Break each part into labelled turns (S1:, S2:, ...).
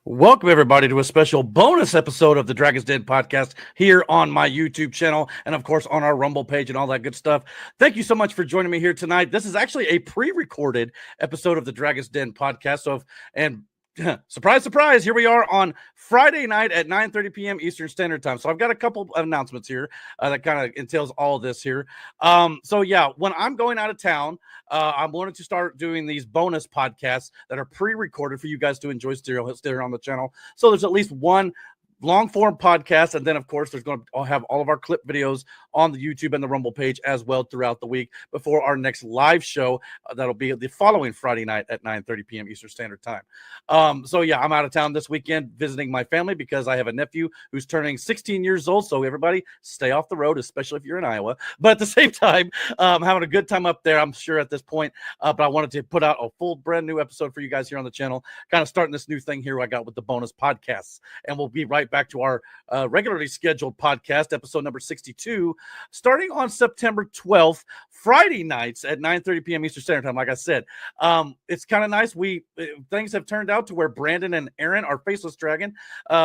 S1: Welcome, everybody, to a special bonus episode of the Dragon's Den podcast here on my YouTube channel and, of course, on our Rumble page and all that good stuff. Thank you so much for joining me here tonight. This is actually a pre-recorded episode of the Dragon's Den podcast. Surprise, surprise, here we are on Friday night at 9:30 p.m. Eastern Standard Time. So I've got a couple of announcements here that kind of entails all of this here. When I'm going out of town, I'm wanting to start doing these bonus podcasts that are pre-recorded for you guys to enjoy still on the channel. So there's at least one long form podcast, and then of course there's going to have all of our clip videos on the YouTube and the Rumble page as well throughout the week before our next live show that'll be the following Friday night at 9:30 p.m. Eastern Standard Time. I'm out of town this weekend visiting my family because I have a nephew who's turning 16 years old. So everybody stay off the road, especially if you're in Iowa. But at the same time, having a good time up there, I'm sure at this point. But I wanted to put out a full brand new episode for you guys here on the channel, kind of starting this new thing here I got with the bonus podcasts, and we'll be right back to our regularly scheduled podcast, episode number 62, starting on September 12th, Friday nights at 9:30 p.m. Eastern Standard Time. Like I said, it's kind of nice. Things have turned out to where Brandon and Aaron, our faceless dragon,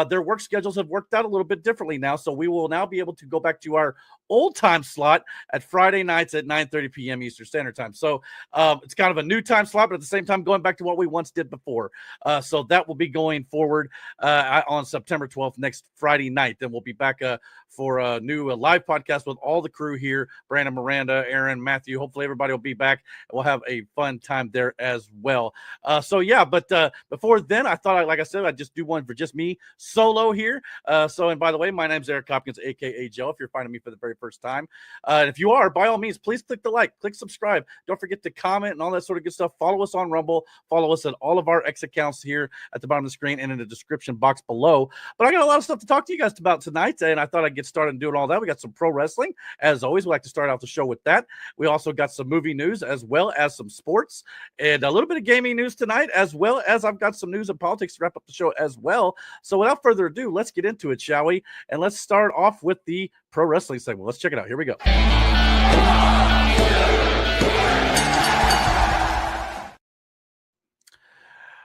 S1: their work schedules have worked out a little bit differently now. So we will now be able to go back to our old time slot at Friday nights at 9:30 p.m. Eastern Standard Time. So it's kind of a new time slot, but at the same time going back to what we once did before. So that will be going forward on September 12th, next Friday night. Then we'll be back for a new live podcast with all the crew here, Brandon, Miranda, Aaron, Matthew. Hopefully everybody will be back. We'll have a fun time there as well. But before then, I thought, like I said, I'd just do one for just me solo here. And by the way, my name's Eric Hopkins, aka Joe, if you're finding me for the very first time. And if you are, by all means, please click the like, click subscribe. Don't forget to comment and all that sort of good stuff. Follow us on Rumble. Follow us at all of our X accounts here at the bottom of the screen and in the description box below. But I got a lot of stuff to talk to you guys about tonight, and I thought I'd get started and doing all that. We got some pro wrestling. As always, we like to start out the show with that. We also got some movie news as well as some sports and a little bit of gaming news tonight, as well as I've got some news and politics to wrap up the show as well. So without further ado, let's get into it, shall we? And let's start off with the pro wrestling segment. Let's check it out. Here we go.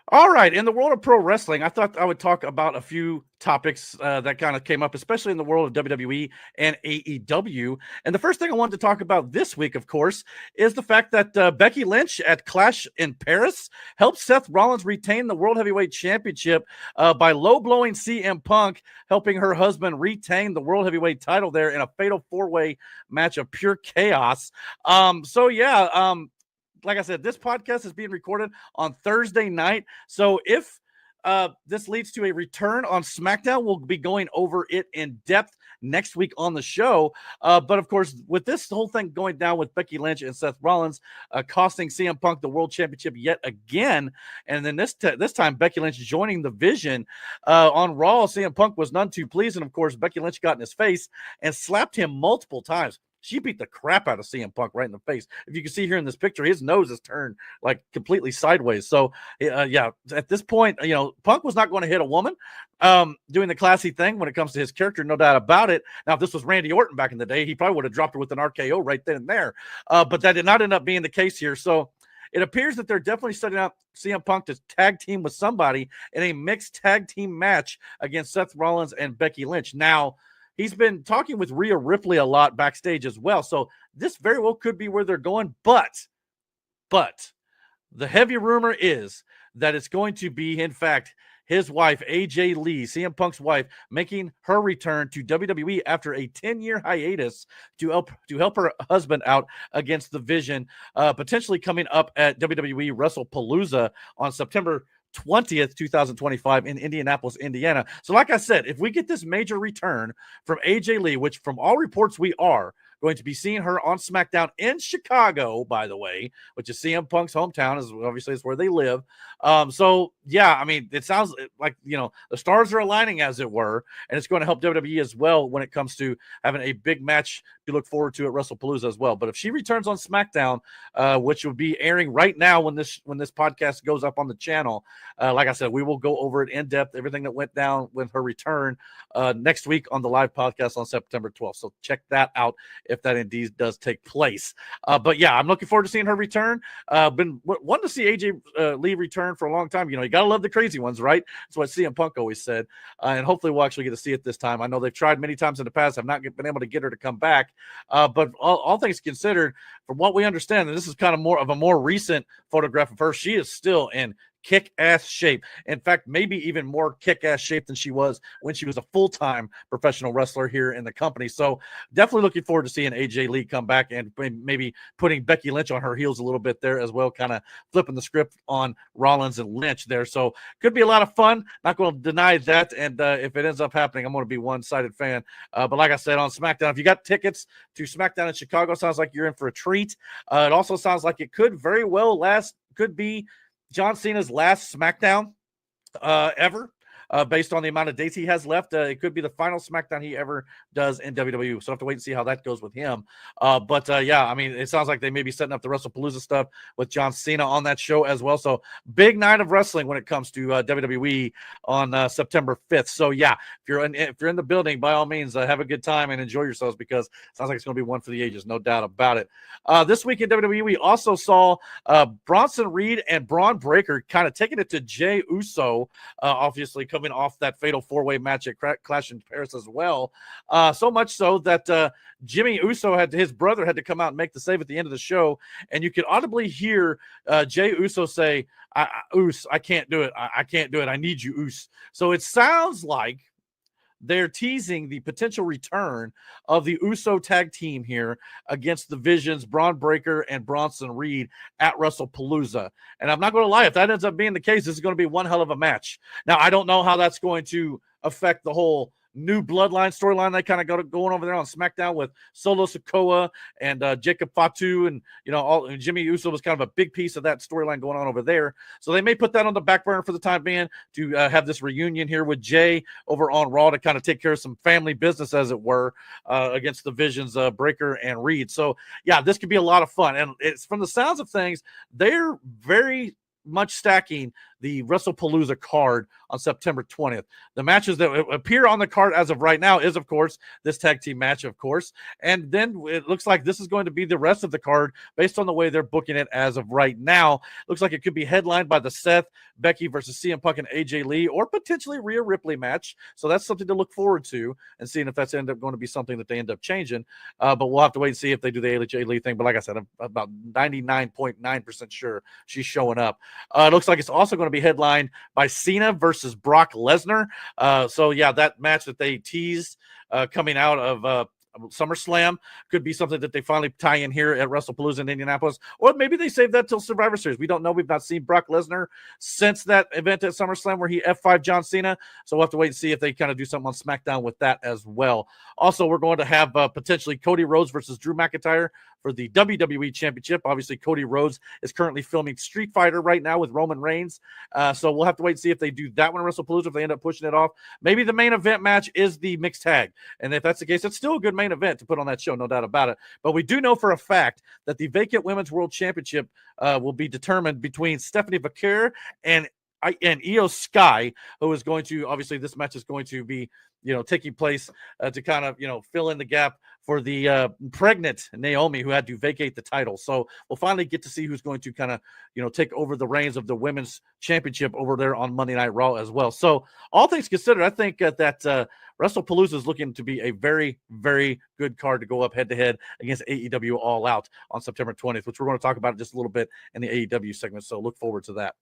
S1: All right, in the world of pro wrestling, I thought I would talk about a few topics that kind of came up, especially in the world of WWE and AEW. And the first thing I wanted to talk about this week, of course, is the fact that Becky Lynch at Clash in Paris helped Seth Rollins retain the World Heavyweight Championship by low-blowing CM Punk, helping her husband retain the World Heavyweight title there in a fatal four-way match of pure chaos. Like I said, this podcast is being recorded on Thursday night. So if this leads to a return on SmackDown, we'll be going over it in depth next week on the show. But of course, with this whole thing going down with Becky Lynch and Seth Rollins costing CM Punk the World Championship yet again, and then this time Becky Lynch joining the Vision on Raw, CM Punk was none too pleased, and of course Becky Lynch got in his face and slapped him multiple times. She beat the crap out of CM Punk right in the face. If you can see here in this picture, his nose is turned like completely sideways. So, at this point, Punk was not going to hit a woman doing the classy thing when it comes to his character, no doubt about it. Now, if this was Randy Orton back in the day, he probably would have dropped her with an RKO right then and there. But that did not end up being the case here. So it appears that they're definitely setting up CM Punk to tag team with somebody in a mixed tag team match against Seth Rollins and Becky Lynch. Now, he's been talking with Rhea Ripley a lot backstage as well. So this very well could be where they're going. But the heavy rumor is that it's going to be, in fact, his wife, AJ Lee, CM Punk's wife, making her return to WWE after a 10-year hiatus to help her husband out against the Vision, potentially coming up at WWE WrestlePalooza on September 20th, 2025 in Indianapolis, Indiana. So like I said, if we get this major return from AJ Lee, which from all reports we are going to be seeing her on SmackDown in Chicago, by the way, which is CM Punk's hometown, is obviously it's where they live. It sounds like, the stars are aligning, as it were, and it's going to help WWE as well when it comes to having a big match to look forward to at WrestlePalooza as well. But if she returns on SmackDown, which will be airing right now when this podcast goes up on the channel, like I said, we will go over it in depth, everything that went down with her return next week on the live podcast on September 12th. So check that out if that indeed does take place. But yeah, I'm looking forward to seeing her return. Been wanting to see AJ Lee return for a long time. You know, you gotta love the crazy ones, right? That's what CM Punk always said. And hopefully we'll actually get to see it this time. I know they've tried many times in the past, have not been able to get her to come back. But all things considered, from what we understand, and this is kind of more of a more recent photograph of her, she is still in kick-ass shape. In fact, maybe even more kick-ass shape than she was when she was a full-time professional wrestler here in the company. So definitely looking forward to seeing AJ Lee come back and maybe putting Becky Lynch on her heels a little bit there as well, kind of flipping the script on Rollins and Lynch there. So could be a lot of fun. Not going to deny that. And if it ends up happening, I'm going to be one-sided fan. But like I said, on SmackDown, if you got tickets to SmackDown in Chicago, sounds like you're in for a treat. It also sounds like it could very well could be John Cena's last SmackDown ever, based on the amount of dates he has left. It could be the final SmackDown he ever does in WWE. So I have to wait and see how that goes with him. But yeah, I mean, it sounds like they may be setting up the WrestlePalooza stuff with John Cena on that show as well. So big night of wrestling when it comes to WWE on September 5th. So yeah, if you're in the building, by all means, have a good time and enjoy yourselves, because it sounds like it's going to be one for the ages, no doubt about it. This week in WWE, we also saw Bronson Reed and Braun Breaker kind of taking it to Jey Uso, obviously coming off that fatal four-way match at Clash in Paris as well. So much so that Jimmy Uso his brother had to come out and make the save at the end of the show, and you could audibly hear Jey Uso say, Us, I can't do it. I can't do it. I need you, Us. So it sounds like they're teasing the potential return of the Uso tag team here against the Visions, Braun Breaker and Bronson Reed at WrestlePalooza. And I'm not going to lie, if that ends up being the case, this is going to be one hell of a match. Now, I don't know how that's going to affect the whole new bloodline storyline they kind of got going over there on SmackDown with Solo Sikoa and Jacob Fatu, and and Jimmy Uso was kind of a big piece of that storyline going on over there. So they may put that on the back burner for the time being to have this reunion here with Jay over on Raw to kind of take care of some family business, as it were, against the Visions, Breaker and Reed. So yeah, this could be a lot of fun, and it's from the sounds of things, they're very much stacking the WrestlePalooza card on September 20th. The matches that appear on the card as of right now is, of course, this tag team match, of course. And then it looks like this is going to be the rest of the card based on the way they're booking it as of right now. Looks like it could be headlined by the Seth, Becky versus CM Punk and AJ Lee, or potentially Rhea Ripley match. So that's something to look forward to, and seeing if that's end up going to be something that they end up changing. But we'll have to wait and see if they do the AJ Lee thing. But like I said, I'm about 99.9% sure she's showing up. It looks like it's also going to be headlined by Cena versus Brock Lesnar. So yeah, that match that they teased coming out of SummerSlam could be something that they finally tie in here at WrestlePalooza in Indianapolis, or maybe they save that till Survivor Series. We don't know. We've not seen Brock Lesnar since that event at SummerSlam where he F5 John Cena, so we'll have to wait and see if they kind of do something on SmackDown with that as well. Also, we're going to have potentially Cody Rhodes versus Drew McIntyre for the WWE Championship. Obviously, Cody Rhodes is currently filming Street Fighter right now with Roman Reigns, so we'll have to wait and see if they do that one at WrestlePalooza, if they end up pushing it off. Maybe the main event match is the mixed tag, and if that's the case, it's still a good main event to put on that show, no doubt about it. But we do know for a fact that the vacant Women's World Championship will be determined between Stephanie Vaquer and Io Sky, who is going to, obviously this match is going to be taking place to kind of fill in the gap for the pregnant Naomi, who had to vacate the title. So we'll finally get to see who's going to kind of take over the reins of the women's championship over there on Monday Night Raw as well. So all things considered, I think that WrestlePalooza is looking to be a very, very good card to go up head-to-head against AEW All Out on September 20th, which we're going to talk about in just a little bit in the AEW segment. So look forward to that.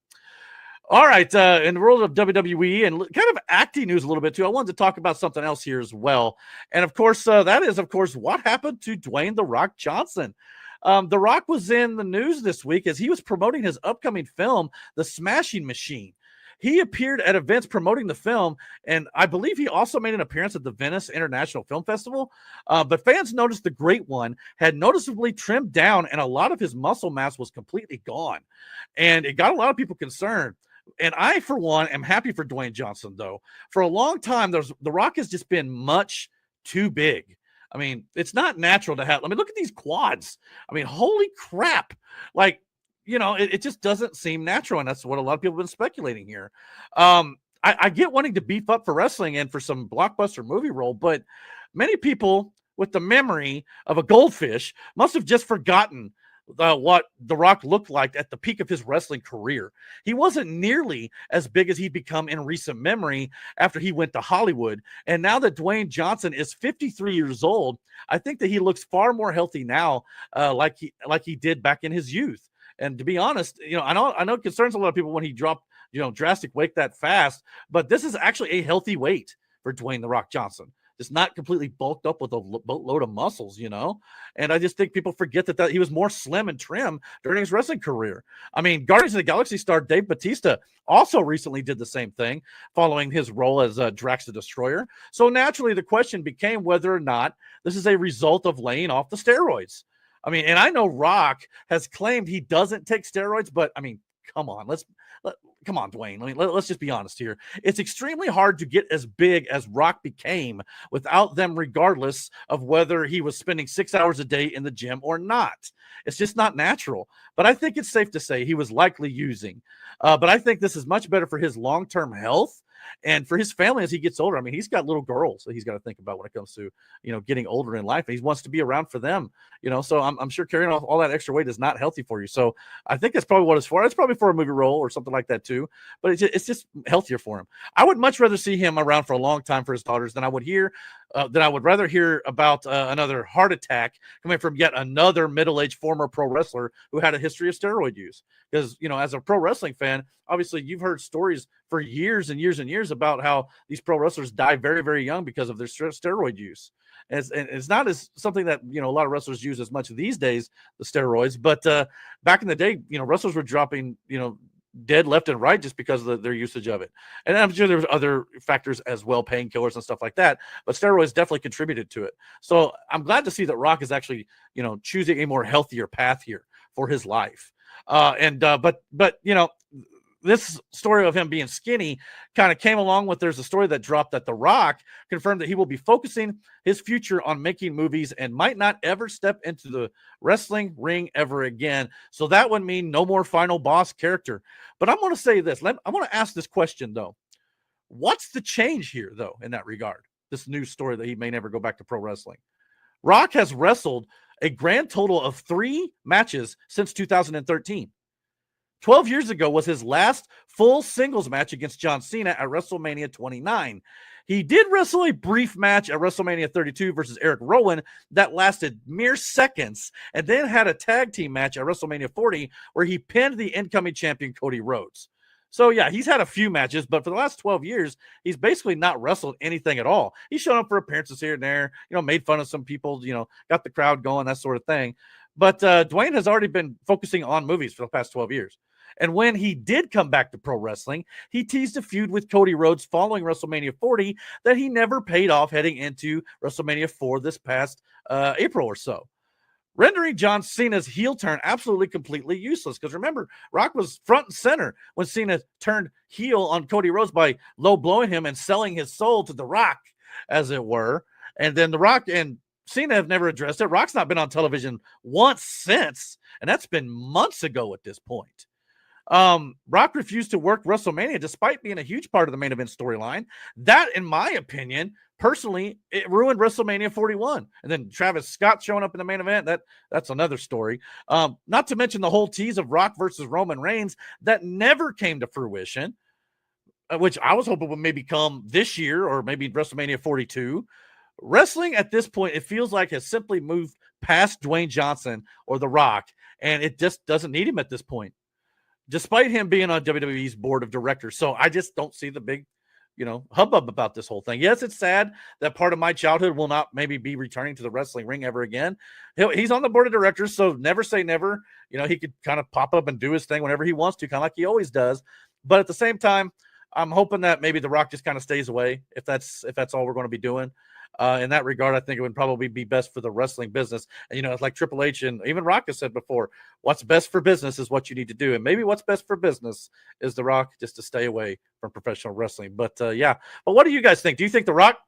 S1: All right, in the world of WWE and kind of acting news a little bit too, I wanted to talk about something else here as well. And of course, that is, of course, what happened to Dwayne "The Rock" Johnson. The Rock was in the news this week as he was promoting his upcoming film, The Smashing Machine. He appeared at events promoting the film, and I believe he also made an appearance at the Venice International Film Festival. But fans noticed the Great One had noticeably trimmed down, and a lot of his muscle mass was completely gone. And it got a lot of people concerned. And I, for one, am happy for Dwayne Johnson, though. For a long time, The Rock has just been much too big. I mean, it's not natural to have. I mean, look at these quads. I mean, holy crap. Like, it just doesn't seem natural. And that's what a lot of people have been speculating here. I get wanting to beef up for wrestling and for some blockbuster movie role, but many people with the memory of a goldfish must have just forgotten what The Rock looked like at the peak of his wrestling career. He wasn't nearly as big as he'd become in recent memory after he went to Hollywood. And now that Dwayne Johnson is 53 years old, I think that he looks far more healthy now, like he did back in his youth. And to be honest, I know it concerns a lot of people when he dropped, drastic weight that fast, but this is actually a healthy weight for Dwayne "The Rock" Johnson. Just not completely bulked up with a boatload of muscles, And I just think people forget that he was more slim and trim during his wrestling career. I mean, Guardians of the Galaxy star Dave Bautista also recently did the same thing following his role as Drax the Destroyer. So naturally, the question became whether or not this is a result of laying off the steroids. I mean, and I know Rock has claimed he doesn't take steroids, but I mean, come on, come on, Dwayne. Let's just be honest here. It's extremely hard to get as big as Rock became without them, regardless of whether he was spending 6 hours a day in the gym or not. It's just not natural. But I think it's safe to say he was likely using. But I think this is much better for his long-term health and for his family as he gets older. I mean, he's got little girls that he's got to think about when it comes to, getting older in life. He wants to be around for them, so I'm sure carrying all that extra weight is not healthy for you. So I think that's probably what it's for. It's probably for a movie role or something like that too, but it's just healthier for him. I would much rather see him around for a long time for his daughters than I would rather hear about another heart attack coming from yet another middle-aged former pro wrestler who had a history of steroid use. Because, as a pro wrestling fan, obviously you've heard stories for years and years and years about how these pro wrestlers die very, very young because of their steroid use. And it's not as something that, a lot of wrestlers use as much these days, the steroids. But back in the day, wrestlers were dropping, dead left and right just because of their usage of it. And I'm sure there's other factors as well, painkillers and stuff like that, but steroids definitely contributed to it. So I'm glad to see that Rock is actually, choosing a more healthier path here for his life. But this story of him being skinny kind of came along with, there's a story that dropped that The Rock confirmed that he will be focusing his future on making movies and might not ever step into the wrestling ring ever again. So that would mean no more final boss character. But I'm going to say this. I want to ask this question, though. What's the change here, though, in that regard? This news story that he may never go back to pro wrestling. Rock has wrestled a grand total of 3 matches since 2013. 12 years ago was his last full singles match against John Cena at WrestleMania 29. He did wrestle a brief match at WrestleMania 32 versus Eric Rowan that lasted mere seconds, and then had a tag team match at WrestleMania 40 where he pinned the incoming champion Cody Rhodes. So yeah, he's had a few matches, but for the last 12 years, he's basically not wrestled anything at all. He's shown up for appearances here and there, made fun of some people, got the crowd going, that sort of thing. But Dwayne has already been focusing on movies for the past 12 years. And when he did come back to pro wrestling, he teased a feud with Cody Rhodes following WrestleMania 40 that he never paid off heading into WrestleMania 4 this past April or so, rendering John Cena's heel turn absolutely completely useless. Because remember, Rock was front and center when Cena turned heel on Cody Rhodes by low blowing him and selling his soul to The Rock, as it were. And then The Rock and Cena have never addressed it. Rock's not been on television once since, and that's been months ago at this point. Rock refused to work WrestleMania despite being a huge part of the main event storyline. That, in my opinion, personally, it ruined WrestleMania 41. And then Travis Scott showing up in the main event, that's another story. Not to mention the whole tease of Rock versus Roman Reigns that never came to fruition, which I was hoping would maybe come this year or maybe WrestleMania 42. Wrestling at this point, it feels like, has simply moved past Dwayne Johnson or The Rock, and it just doesn't need him at this point, despite him being on WWE's board of directors. So I just don't see the big, hubbub about this whole thing. Yes, it's sad that part of my childhood will not maybe be returning to the wrestling ring ever again. He's on the board of directors, so never say never. He could kind of pop up and do his thing whenever he wants to, kind of like he always does. But at the same time, I'm hoping that maybe The Rock just kind of stays away if that's all we're going to be doing. In that regard, I think it would probably be best for the wrestling business. And, it's like Triple H and even Rock has said before, what's best for business is what you need to do. And maybe what's best for business is The Rock just to stay away from professional wrestling. But, yeah. But what do you guys think? Do you think The Rock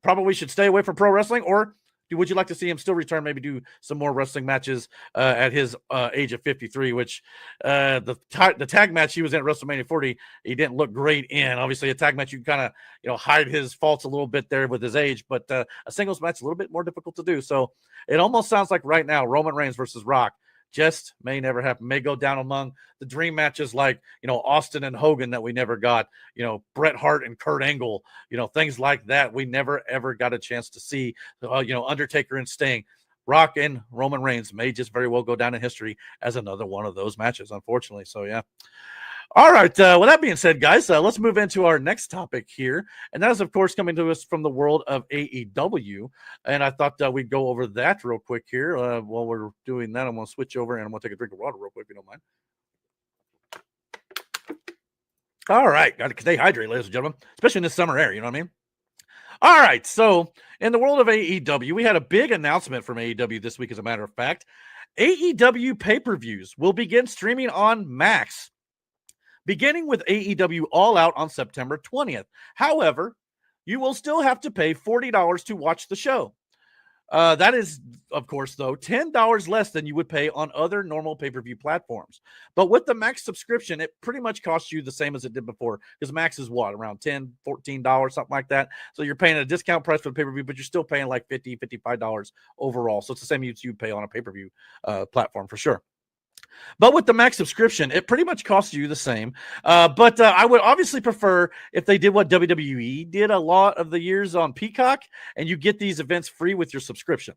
S1: probably should stay away from pro wrestling, or would you like to see him still return, maybe do some more wrestling matches at his age of 53, which the tag match he was in at WrestleMania 40, he didn't look great in. Obviously, a tag match, you kind of, hide his faults a little bit there with his age, but a singles match, a little bit more difficult to do. So it almost sounds like right now, Roman Reigns versus Rock just may never happen, may go down among the dream matches like, Austin and Hogan that we never got, Bret Hart and Kurt Angle, things like that. We never, ever got a chance to see, Undertaker and Sting. Rock and Roman Reigns may just very well go down in history as another one of those matches, unfortunately. So, yeah. All right. With that being said, guys, let's move into our next topic here. And that is, of course, coming to us from the world of AEW. And I thought we'd go over that real quick here. While we're doing that, I'm going to switch over and I'm going to take a drink of water real quick, if you don't mind. All right. Got to stay hydrated, ladies and gentlemen, especially in this summer air. You know what I mean? All right. So in the world of AEW, we had a big announcement from AEW this week, as a matter of fact. AEW pay-per-views will begin streaming on Max, beginning with AEW All Out on September 20th. However, you will still have to pay $40 to watch the show. That is, of course, though, $10 less than you would pay on other normal pay-per-view platforms. But with the Max subscription, it pretty much costs you the same as it did before, because Max is what, around $10, $14, something like that. So you're paying a discount price for the pay-per-view, but you're still paying like $50, $55 overall. So it's the same as you pay on a pay-per-view platform for sure. But with the Max subscription, it pretty much costs you the same. But I would obviously prefer if they did what WWE did a lot of the years on Peacock, and you get these events free with your subscription.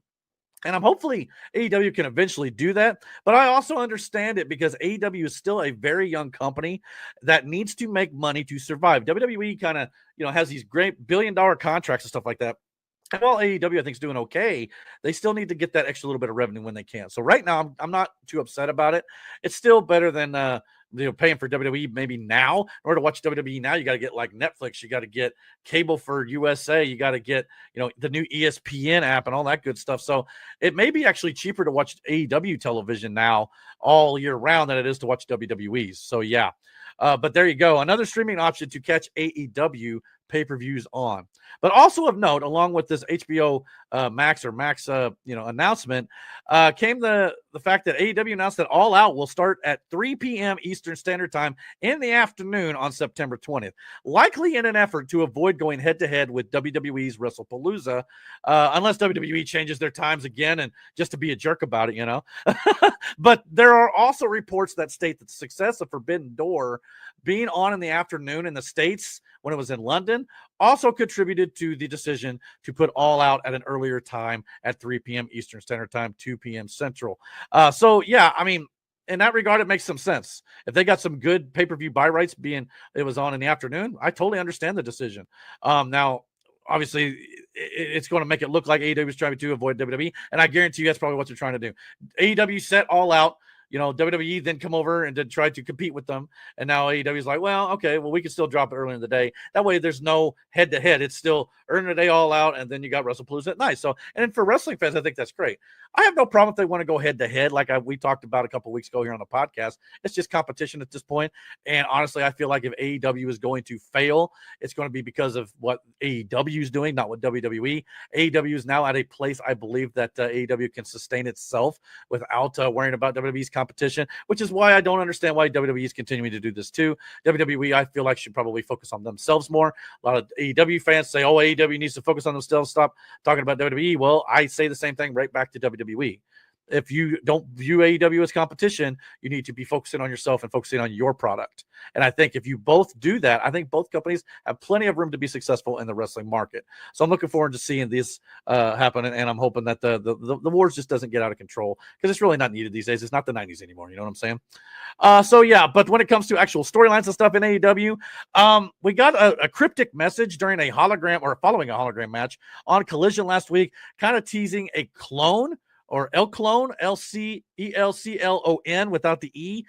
S1: And I'm hopefully AEW can eventually do that. But I also understand it because AEW is still a very young company that needs to make money to survive. WWE kind of, has these great billion-dollar contracts and stuff like that. And while AEW, I think, is doing okay, they still need to get that extra little bit of revenue when they can. So right now, I'm not too upset about it. It's still better than paying for WWE maybe now. In order to watch WWE now, you got to get like Netflix. You got to get cable for USA. You got to get the new ESPN app and all that good stuff. So it may be actually cheaper to watch AEW television now all year round than it is to watch WWE's. So yeah. But there you go. Another streaming option to catch AEW pay-per-views on. But also of note, along with this HBO Max announcement, came the fact that AEW announced that All Out will start at 3 p.m. Eastern Standard Time in the afternoon on September 20th, likely in an effort to avoid going head-to-head with WWE's WrestlePalooza, unless WWE changes their times again and just to be a jerk about it, But there are also reports that state that the success of Forbidden Door being on in the afternoon in the States when it was in London also contributed to the decision to put All Out at an earlier time at 3 p.m. Eastern Standard Time, 2 p.m. Central. So, yeah, I mean, in that regard, it makes some sense. If they got some good pay-per-view buy rights being it was on in the afternoon, I totally understand the decision. Now, obviously, it's going to make it look like AEW is trying to avoid WWE, and I guarantee you that's probably what they're trying to do. AEW set All Out. WWE then come over and did try to compete with them. And now AEW is like, well, okay, well, we can still drop it early in the day. That way there's no head-to-head. It's still earn the day All Out, and then you got WrestlePalooza at night. So, and for wrestling fans, I think that's great. I have no problem if they want to go head-to-head like we talked about a couple weeks ago here on the podcast. It's just competition at this point. And honestly, I feel like if AEW is going to fail, it's going to be because of what AEW is doing, not what WWE. AEW is now at a place, I believe, that AEW can sustain itself without worrying about WWE's competition, which is why I don't understand why WWE is continuing to do this too. WWE, I feel like, should probably focus on themselves more. A lot of AEW fans say, oh, AEW needs to focus on themselves, stop talking about WWE. Well, I say the same thing right back to WWE. If you don't view AEW as competition, you need to be focusing on yourself and focusing on your product. And I think if you both do that, I think both companies have plenty of room to be successful in the wrestling market. So I'm looking forward to seeing this happen, and I'm hoping that the wars just doesn't get out of control, because it's really not needed these days. It's not the 90s anymore. You know what I'm saying? So yeah, but when it comes to actual storylines and stuff in AEW, we got a cryptic message during a hologram or following a hologram match on Collision last week, kind of teasing a clone, or Elclone, Elclon, without the E.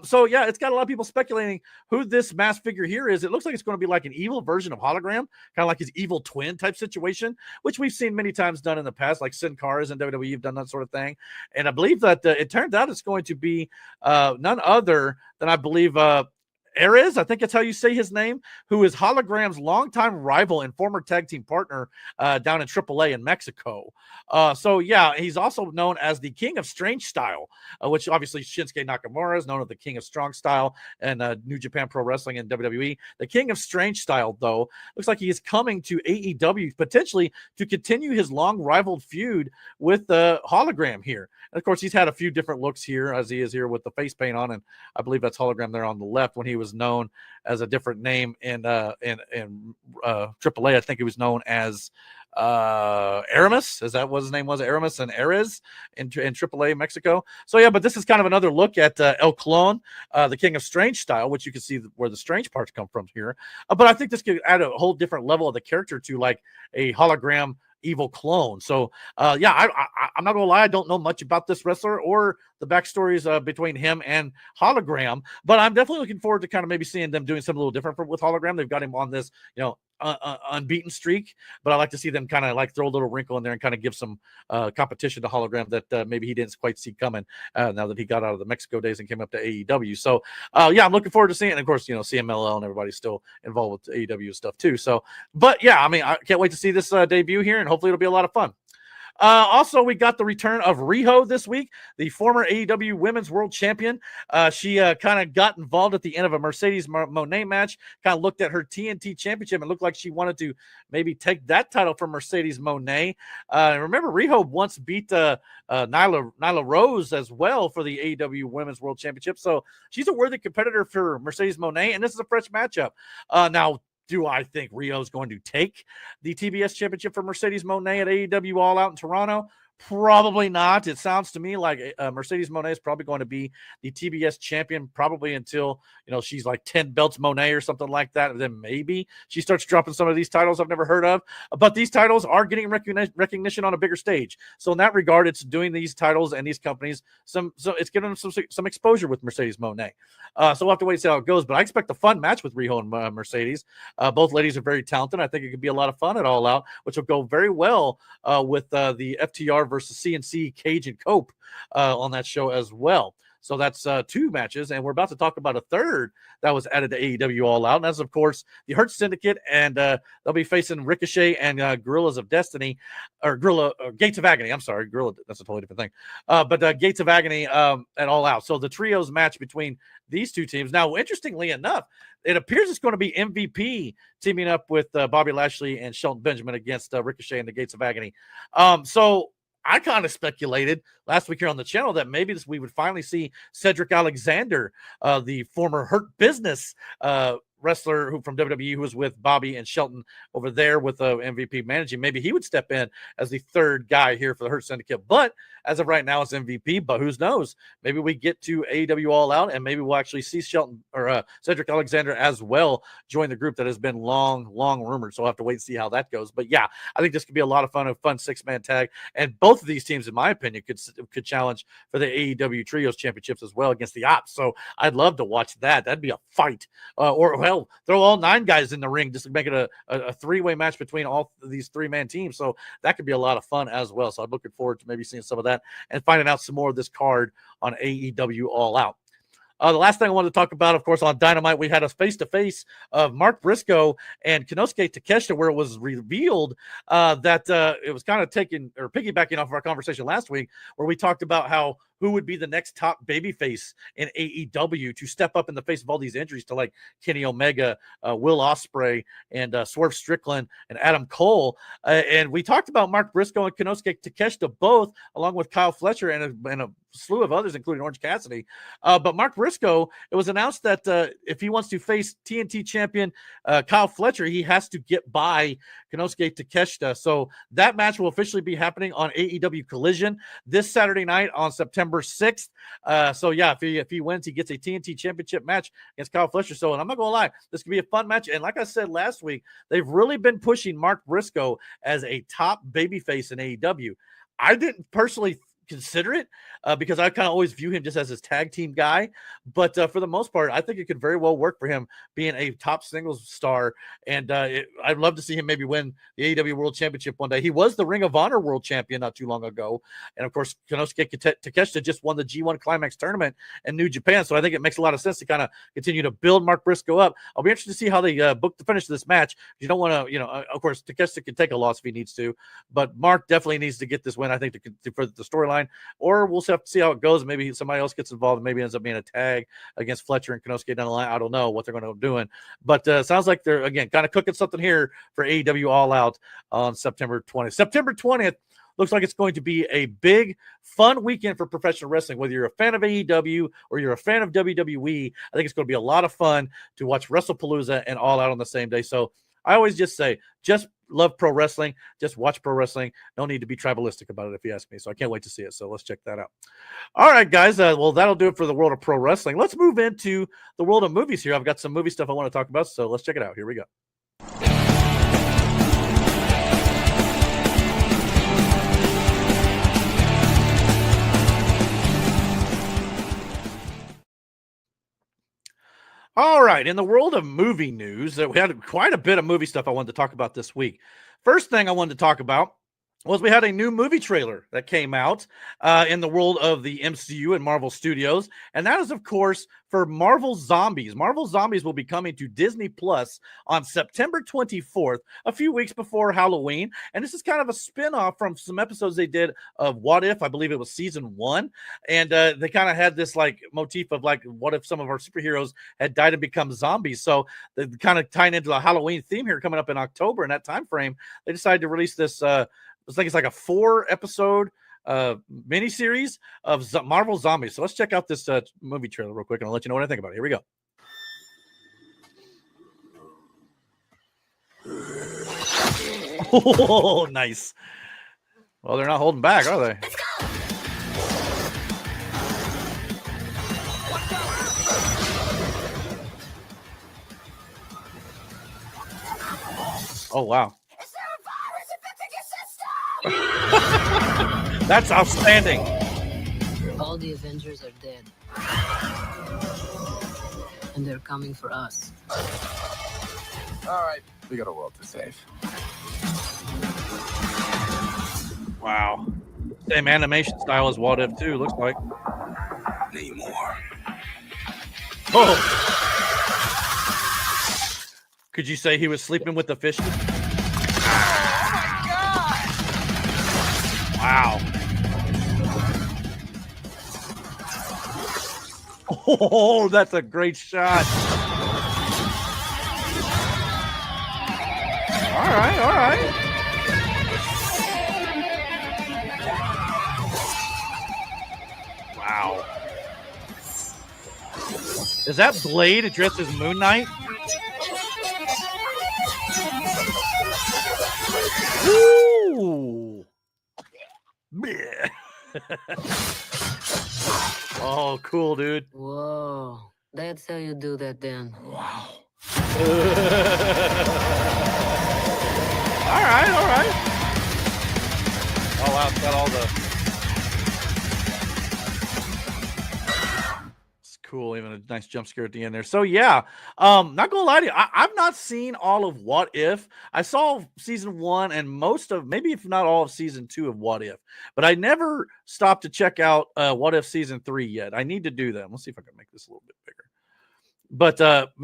S1: So, yeah, it's got a lot of people speculating who this masked figure here is. It looks like it's going to be like an evil version of Hologram, kind of like his evil twin type situation, which we've seen many times done in the past, like Sin Cara's and WWE have done that sort of thing. And I believe that it turned out it's going to be none other than, I believe, Ares, I think that's how you say his name, who is Hologram's longtime rival and former tag team partner down in AAA in Mexico. So yeah, he's also known as the King of Strange Style, which obviously Shinsuke Nakamura is known as the King of Strong Style and New Japan Pro Wrestling and WWE. The King of Strange Style, though, looks like he is coming to AEW potentially to continue his long rivaled feud with the Hologram here. And of course, he's had a few different looks here, as he is here with the face paint on, and I believe that's Hologram there on the left. When he was known as a different name in AAA, I think he was known as Aramis. Is that what his name was? Aramis and Ares in AAA Mexico. So yeah, but this is kind of another look at El Clone, the King of Strange Style, which you can see where the strange parts come from here. But I think this could add a whole different level of the character to like a hologram evil clone. So yeah, I'm not gonna lie, I don't know much about this wrestler or the backstories between him and Hologram, but I'm definitely looking forward to kind of maybe seeing them doing something a little different with Hologram. They've got him on this, unbeaten streak, but I like to see them kind of like throw a little wrinkle in there and kind of give some competition to Hologram that maybe he didn't quite see coming now that he got out of the Mexico days and came up to AEW. So yeah, I'm looking forward to seeing it. And of course, CMLL and everybody's still involved with AEW stuff too. So, but yeah, I mean, I can't wait to see this debut here, and hopefully it'll be a lot of fun. Also, we got the return of Riho this week, the former AEW Women's World Champion. She kind of got involved at the end of a Mercedes Moné match, kind of looked at her TNT Championship and looked like she wanted to maybe take that title from Mercedes Moné. Remember, Riho once beat Nyla Rose as well for the AEW Women's World Championship. So she's a worthy competitor for Mercedes Moné, and this is a fresh matchup. Now, do I think Riho is going to take the TBS Championship for Mercedes Moné at AEW All Out in Toronto? Probably not. It sounds to me like Mercedes Moné is probably going to be the TBS champion probably until, she's like 10 belts Moné or something like that. And then maybe she starts dropping some of these titles I've never heard of. But these titles are getting recognition on a bigger stage. So in that regard, it's doing these titles and these companies so it's giving them some exposure with Mercedes Moné. So we'll have to wait and see how it goes. But I expect a fun match with Riho and Mercedes. Both ladies are very talented. I think it could be a lot of fun at All Out, which will go very well with the FTR versus CNC, Cage, and Cope on that show as well. So that's two matches, and we're about to talk about a third that was added to AEW All Out, and that's, of course, the Hurt Syndicate, and they'll be facing Ricochet and Guerrillas of Destiny, or Gates of Agony. I'm sorry, Gorilla, that's a totally different thing. But Gates of Agony at All Out. So the trios match between these two teams. Now, interestingly enough, it appears it's going to be MVP teaming up with Bobby Lashley and Shelton Benjamin against Ricochet and the Gates of Agony. So I kind of speculated last week here on the channel that maybe we would finally see Cedric Alexander, the former Hurt Business wrestler from WWE who was with Bobby and Shelton over there with MVP managing. Maybe he would step in as the third guy here for the Hurt Syndicate. But as of right now, it's MVP. But who knows? Maybe we get to AEW All Out, and maybe we'll actually see Shelton or Cedric Alexander as well join the group that has been long rumored. So we'll have to wait and see how that goes. But yeah, I think this could be a lot of fun, a fun 6-man tag. And both of these teams, in my opinion, could challenge for the AEW Trios Championships as well against the Ops. So I'd love to watch that. That'd be a fight. Throw all 9 guys in the ring just to make it a 3-way match between all these 3-man teams. So that could be a lot of fun as well. So I'm looking forward to maybe seeing some of that and finding out some more of this card on AEW All Out. The last thing I wanted to talk about, of course, on Dynamite, we had a face-to-face of Mark Briscoe and Konosuke Takeshita, where it was revealed that it was kind of piggybacking off of our conversation last week, where we talked about who would be the next top babyface in AEW to step up in the face of all these injuries to like Kenny Omega, Will Ospreay, and Swerve Strickland and Adam Cole. And we talked about Mark Briscoe and Konosuke Takeshita both, along with Kyle Fletcher and a slew of others, including Orange Cassidy. But Mark Briscoe, it was announced that if he wants to face TNT champion Kyle Fletcher, he has to get by Konosuke Takeshita. So that match will officially be happening on AEW Collision this Saturday night on September 6th. So yeah, if he wins, he gets a TNT championship match against Kyle Fletcher. So, and I'm not gonna lie, this could be a fun match. And like I said last week, they've really been pushing Mark Briscoe as a top babyface in AEW. I didn't personally consider it because I kind of always view him just as his tag team guy. But for the most part, I think it could very well work for him being a top singles star. And I'd love to see him maybe win the AEW World Championship one day. He was the Ring of Honor World Champion not too long ago. And of course, Konosuke Takeshita just won the G1 Climax tournament in New Japan. So I think it makes a lot of sense to kind of continue to build Mark Briscoe up. I'll be interested to see how they book the finish of this match. You don't want to, of course, Takeshita can take a loss if he needs to, but Mark definitely needs to get this win, I think, to further the storyline. Or we'll have to see how it goes. Maybe somebody else gets involved and maybe ends up being a tag against Fletcher and Konosuke down the line. I don't know what they're going to be doing. But sounds like they're, again, kind of cooking something here for AEW All Out on September 20th. September 20th looks like it's going to be a big, fun weekend for professional wrestling. Whether you're a fan of AEW or you're a fan of WWE, I think it's going to be a lot of fun to watch WrestlePalooza and All Out on the same day. So I always just say, just love pro wrestling. Just watch pro wrestling. No need to be tribalistic about it if you ask me. So I can't wait to see it. So let's check that out. All right, guys. Well, that'll do it for the world of pro wrestling. Let's move into the world of movies here. I've got some movie stuff I want to talk about. So let's check it out. Here we go. All right, in the world of movie news, we had quite a bit of movie stuff I wanted to talk about this week. First thing I wanted to talk about was we had a new movie trailer that came out in the world of the MCU and Marvel Studios, and that is, of course, for Marvel Zombies. Marvel Zombies will be coming to Disney Plus on September 24th, a few weeks before Halloween, and this is kind of a spin-off from some episodes they did of What If. I believe it was season 1, and they kind of had this like motif of like, what if some of our superheroes had died and become zombies? So they kind of tying into the Halloween theme here coming up in October in that time frame. They decided to release this it's like a 4-episode miniseries of Marvel Zombies. So let's check out this movie trailer real quick, and I'll let you know what I think about it. Here we go. Oh, nice. Well, they're not holding back, are they? Oh, wow. That's outstanding.
S2: All the Avengers are dead. And they're coming for us.
S3: All right, we got a world to save.
S1: Wow. Same animation style as What If, too, looks like.
S3: Need more.
S1: Oh. Could you say he was sleeping with the fishes? Wow. Oh, that's a great shot. All right, all right. Wow. Is that Blade dressed as Moon Knight? Ooh. Oh, cool, dude.
S2: Whoa. That's how you do that then.
S3: Wow.
S1: All right, all right. Oh, wow, it's got all the... It's cool, even a nice jump scare at the end there. So, yeah, not gonna lie to you, I've not seen all of What If. I saw season 1 and most of, maybe if not all of season 2 of What If, but I never stopped to check out What If season 3 yet. I need to do that. Let's see if I can make this a little bit bigger. But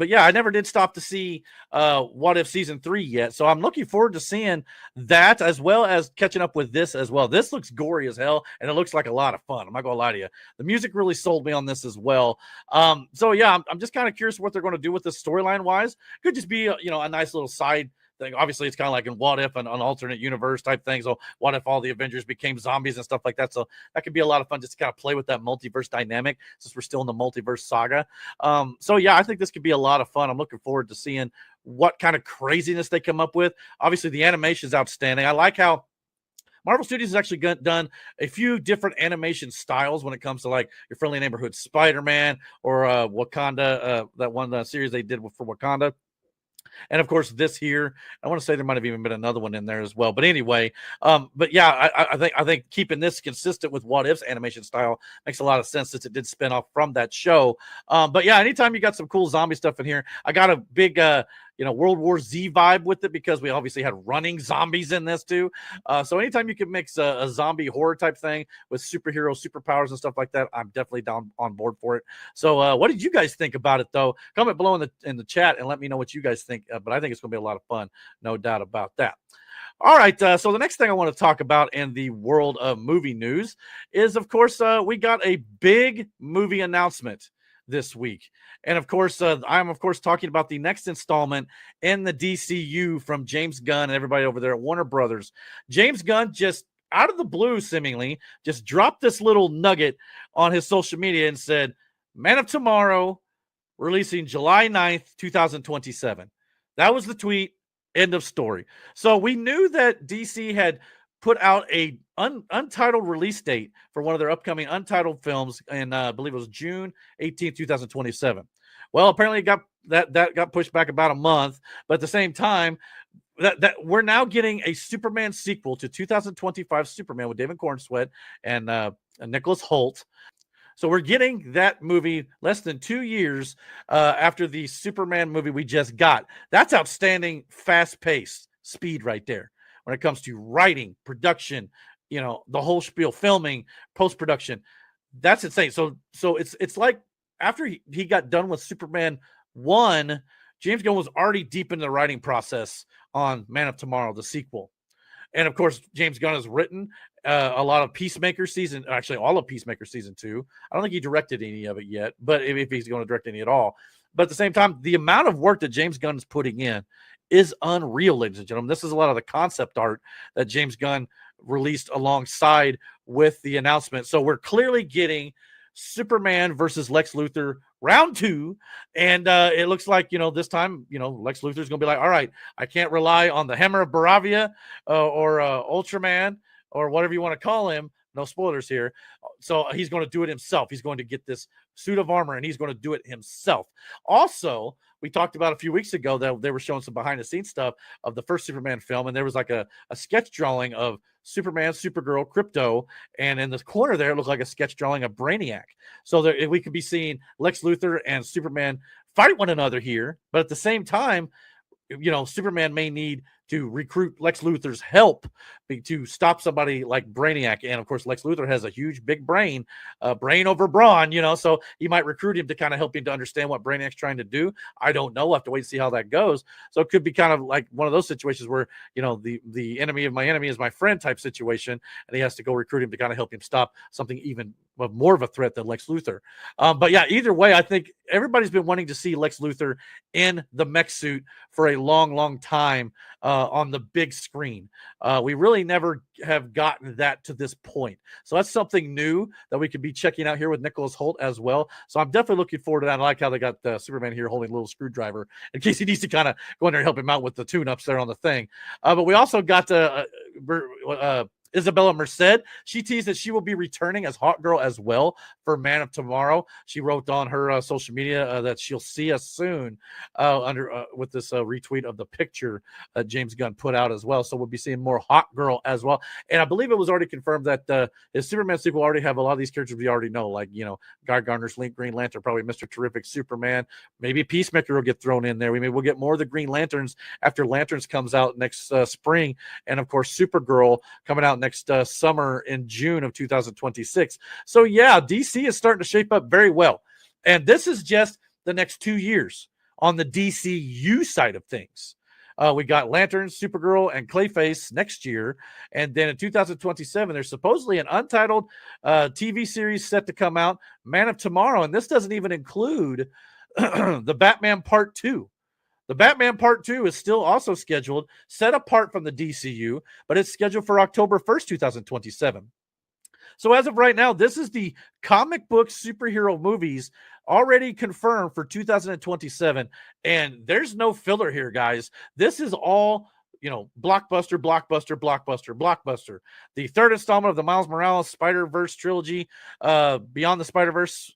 S1: yeah, I never did stop to see What If season 3 yet. So I'm looking forward to seeing that, as well as catching up with this as well. This looks gory as hell, and it looks like a lot of fun. I'm not gonna lie to you. The music really sold me on this as well. So yeah, I'm just kind of curious what they're going to do with this storyline wise. Could just be a nice little side thing. Obviously, it's kind of like in What If, an alternate universe type thing. So what if all the Avengers became zombies and stuff like that? So that could be a lot of fun just to kind of play with that multiverse dynamic, since we're still in the multiverse saga. So yeah, I think this could be a lot of fun. I'm looking forward to seeing what kind of craziness they come up with. Obviously, the animation is outstanding. I like how Marvel Studios has actually done a few different animation styles when it comes to like Your Friendly Neighborhood Spider-Man or Wakanda, that one series they did for Wakanda. And of course, this here, I want to say there might have even been another one in there as well. But anyway, but yeah, I think keeping this consistent with What If's animation style makes a lot of sense since it did spin off from that show. But yeah, anytime you got some cool zombie stuff in here, I got a big World War Z vibe with it because we obviously had running zombies in this too. So anytime you can mix a zombie horror type thing with superhero superpowers and stuff like that, I'm definitely down on board for it. So what did you guys think about it though? Comment below in the chat and let me know what you guys think. But I think it's going to be a lot of fun, no doubt about that. All right, so the next thing I want to talk about in the world of movie news is, of course, we got a big movie announcement this week. And of course, I'm talking about the next installment in the DCU from James Gunn and everybody over there at Warner Brothers. James Gunn just out of the blue, seemingly, just dropped this little nugget on his social media and said, Man of Tomorrow, releasing July 9th, 2027. That was the tweet. End of story. So we knew that DC had put out a untitled release date for one of their upcoming untitled films in, I believe it was June 18th, 2027. Well, apparently it got pushed back about a month, but at the same time, that we're now getting a Superman sequel to 2025 Superman with David Cornsweet and Nicholas Hoult. So we're getting that movie less than 2 years after the Superman movie we just got. That's outstanding, fast-paced speed right there when it comes to writing, production, the whole spiel, filming, post-production. That's insane. So it's like after he got done with Superman 1, James Gunn was already deep in the writing process on Man of Tomorrow, the sequel. And of course, James Gunn has written a lot of Peacemaker season, actually all of Peacemaker season 2. I don't think he directed any of it yet, but if he's going to direct any at all. But at the same time, the amount of work that James Gunn is putting in is unreal, ladies and gentlemen. This is a lot of the concept art that James Gunn released alongside with the announcement. So we're clearly getting Superman versus Lex Luthor round 2, and it looks like this time Lex Luthor's gonna be like, all right, I can't rely on the Hammer of Baravia or Ultraman or whatever you want to call him. No spoilers here. So he's going to do it himself. He's going to get this suit of armor and he's going to do it himself. Also, we talked about a few weeks ago that they were showing some behind the scenes stuff of the first Superman film. And there was like a sketch drawing of Superman, Supergirl, Krypto. And in the corner there, it looked like a sketch drawing of Brainiac. So we could be seeing Lex Luthor and Superman fight one another here. But at the same time, Superman may need to recruit Lex Luthor's help to stop somebody like Brainiac. And of course, Lex Luthor has a huge, big brain, brain over brawn, so he might recruit him to kind of help him to understand what Brainiac's trying to do. I don't know. We'll have to wait and see how that goes. So it could be kind of like one of those situations where, the enemy of my enemy is my friend type situation. And he has to go recruit him to kind of help him stop something even more of a threat than Lex Luthor. But yeah, either way, I think everybody's been wanting to see Lex Luthor in the mech suit for a long, long time on the big screen. We really never have gotten that to this point. So that's something new that we could be checking out here with Nicholas Hoult as well. So I'm definitely looking forward to that. I like how they got Superman here holding a little screwdriver in case he needs to kind of go in there and help him out with the tune-ups there on the thing. But we also got Isabella Merced. She teased that she will be returning as Hawk Girl as well for Man of Tomorrow. She wrote on her social media that she'll see us soon with this retweet of the picture James Gunn put out as well. So we'll be seeing more Hawk Girl as well. And I believe it was already confirmed that his Superman sequel already have a lot of these characters we already know, like, Guy Gardner's Green Lantern, probably Mr. Terrific Superman. Maybe Peacemaker will get thrown in there. We'll get more of the Green Lanterns after Lanterns comes out next spring. And of course, Supergirl coming out next summer in June of 2026. So yeah, DC is starting to shape up very well. And this is just the next 2 years on the DCU side of things. We got Lanterns, Supergirl, and Clayface next year. And then in 2027, there's supposedly an untitled TV series set to come out, Man of Tomorrow. And this doesn't even include the Batman Part 2. The Batman Part 2 is still also scheduled, set apart from the DCU, but it's scheduled for October 1st, 2027. So as of right now, this is the comic book superhero movies already confirmed for 2027. And there's no filler here, guys. This is all blockbuster, blockbuster, blockbuster, blockbuster. The third installment of the Miles Morales Spider-Verse trilogy, Beyond the Spider-Verse,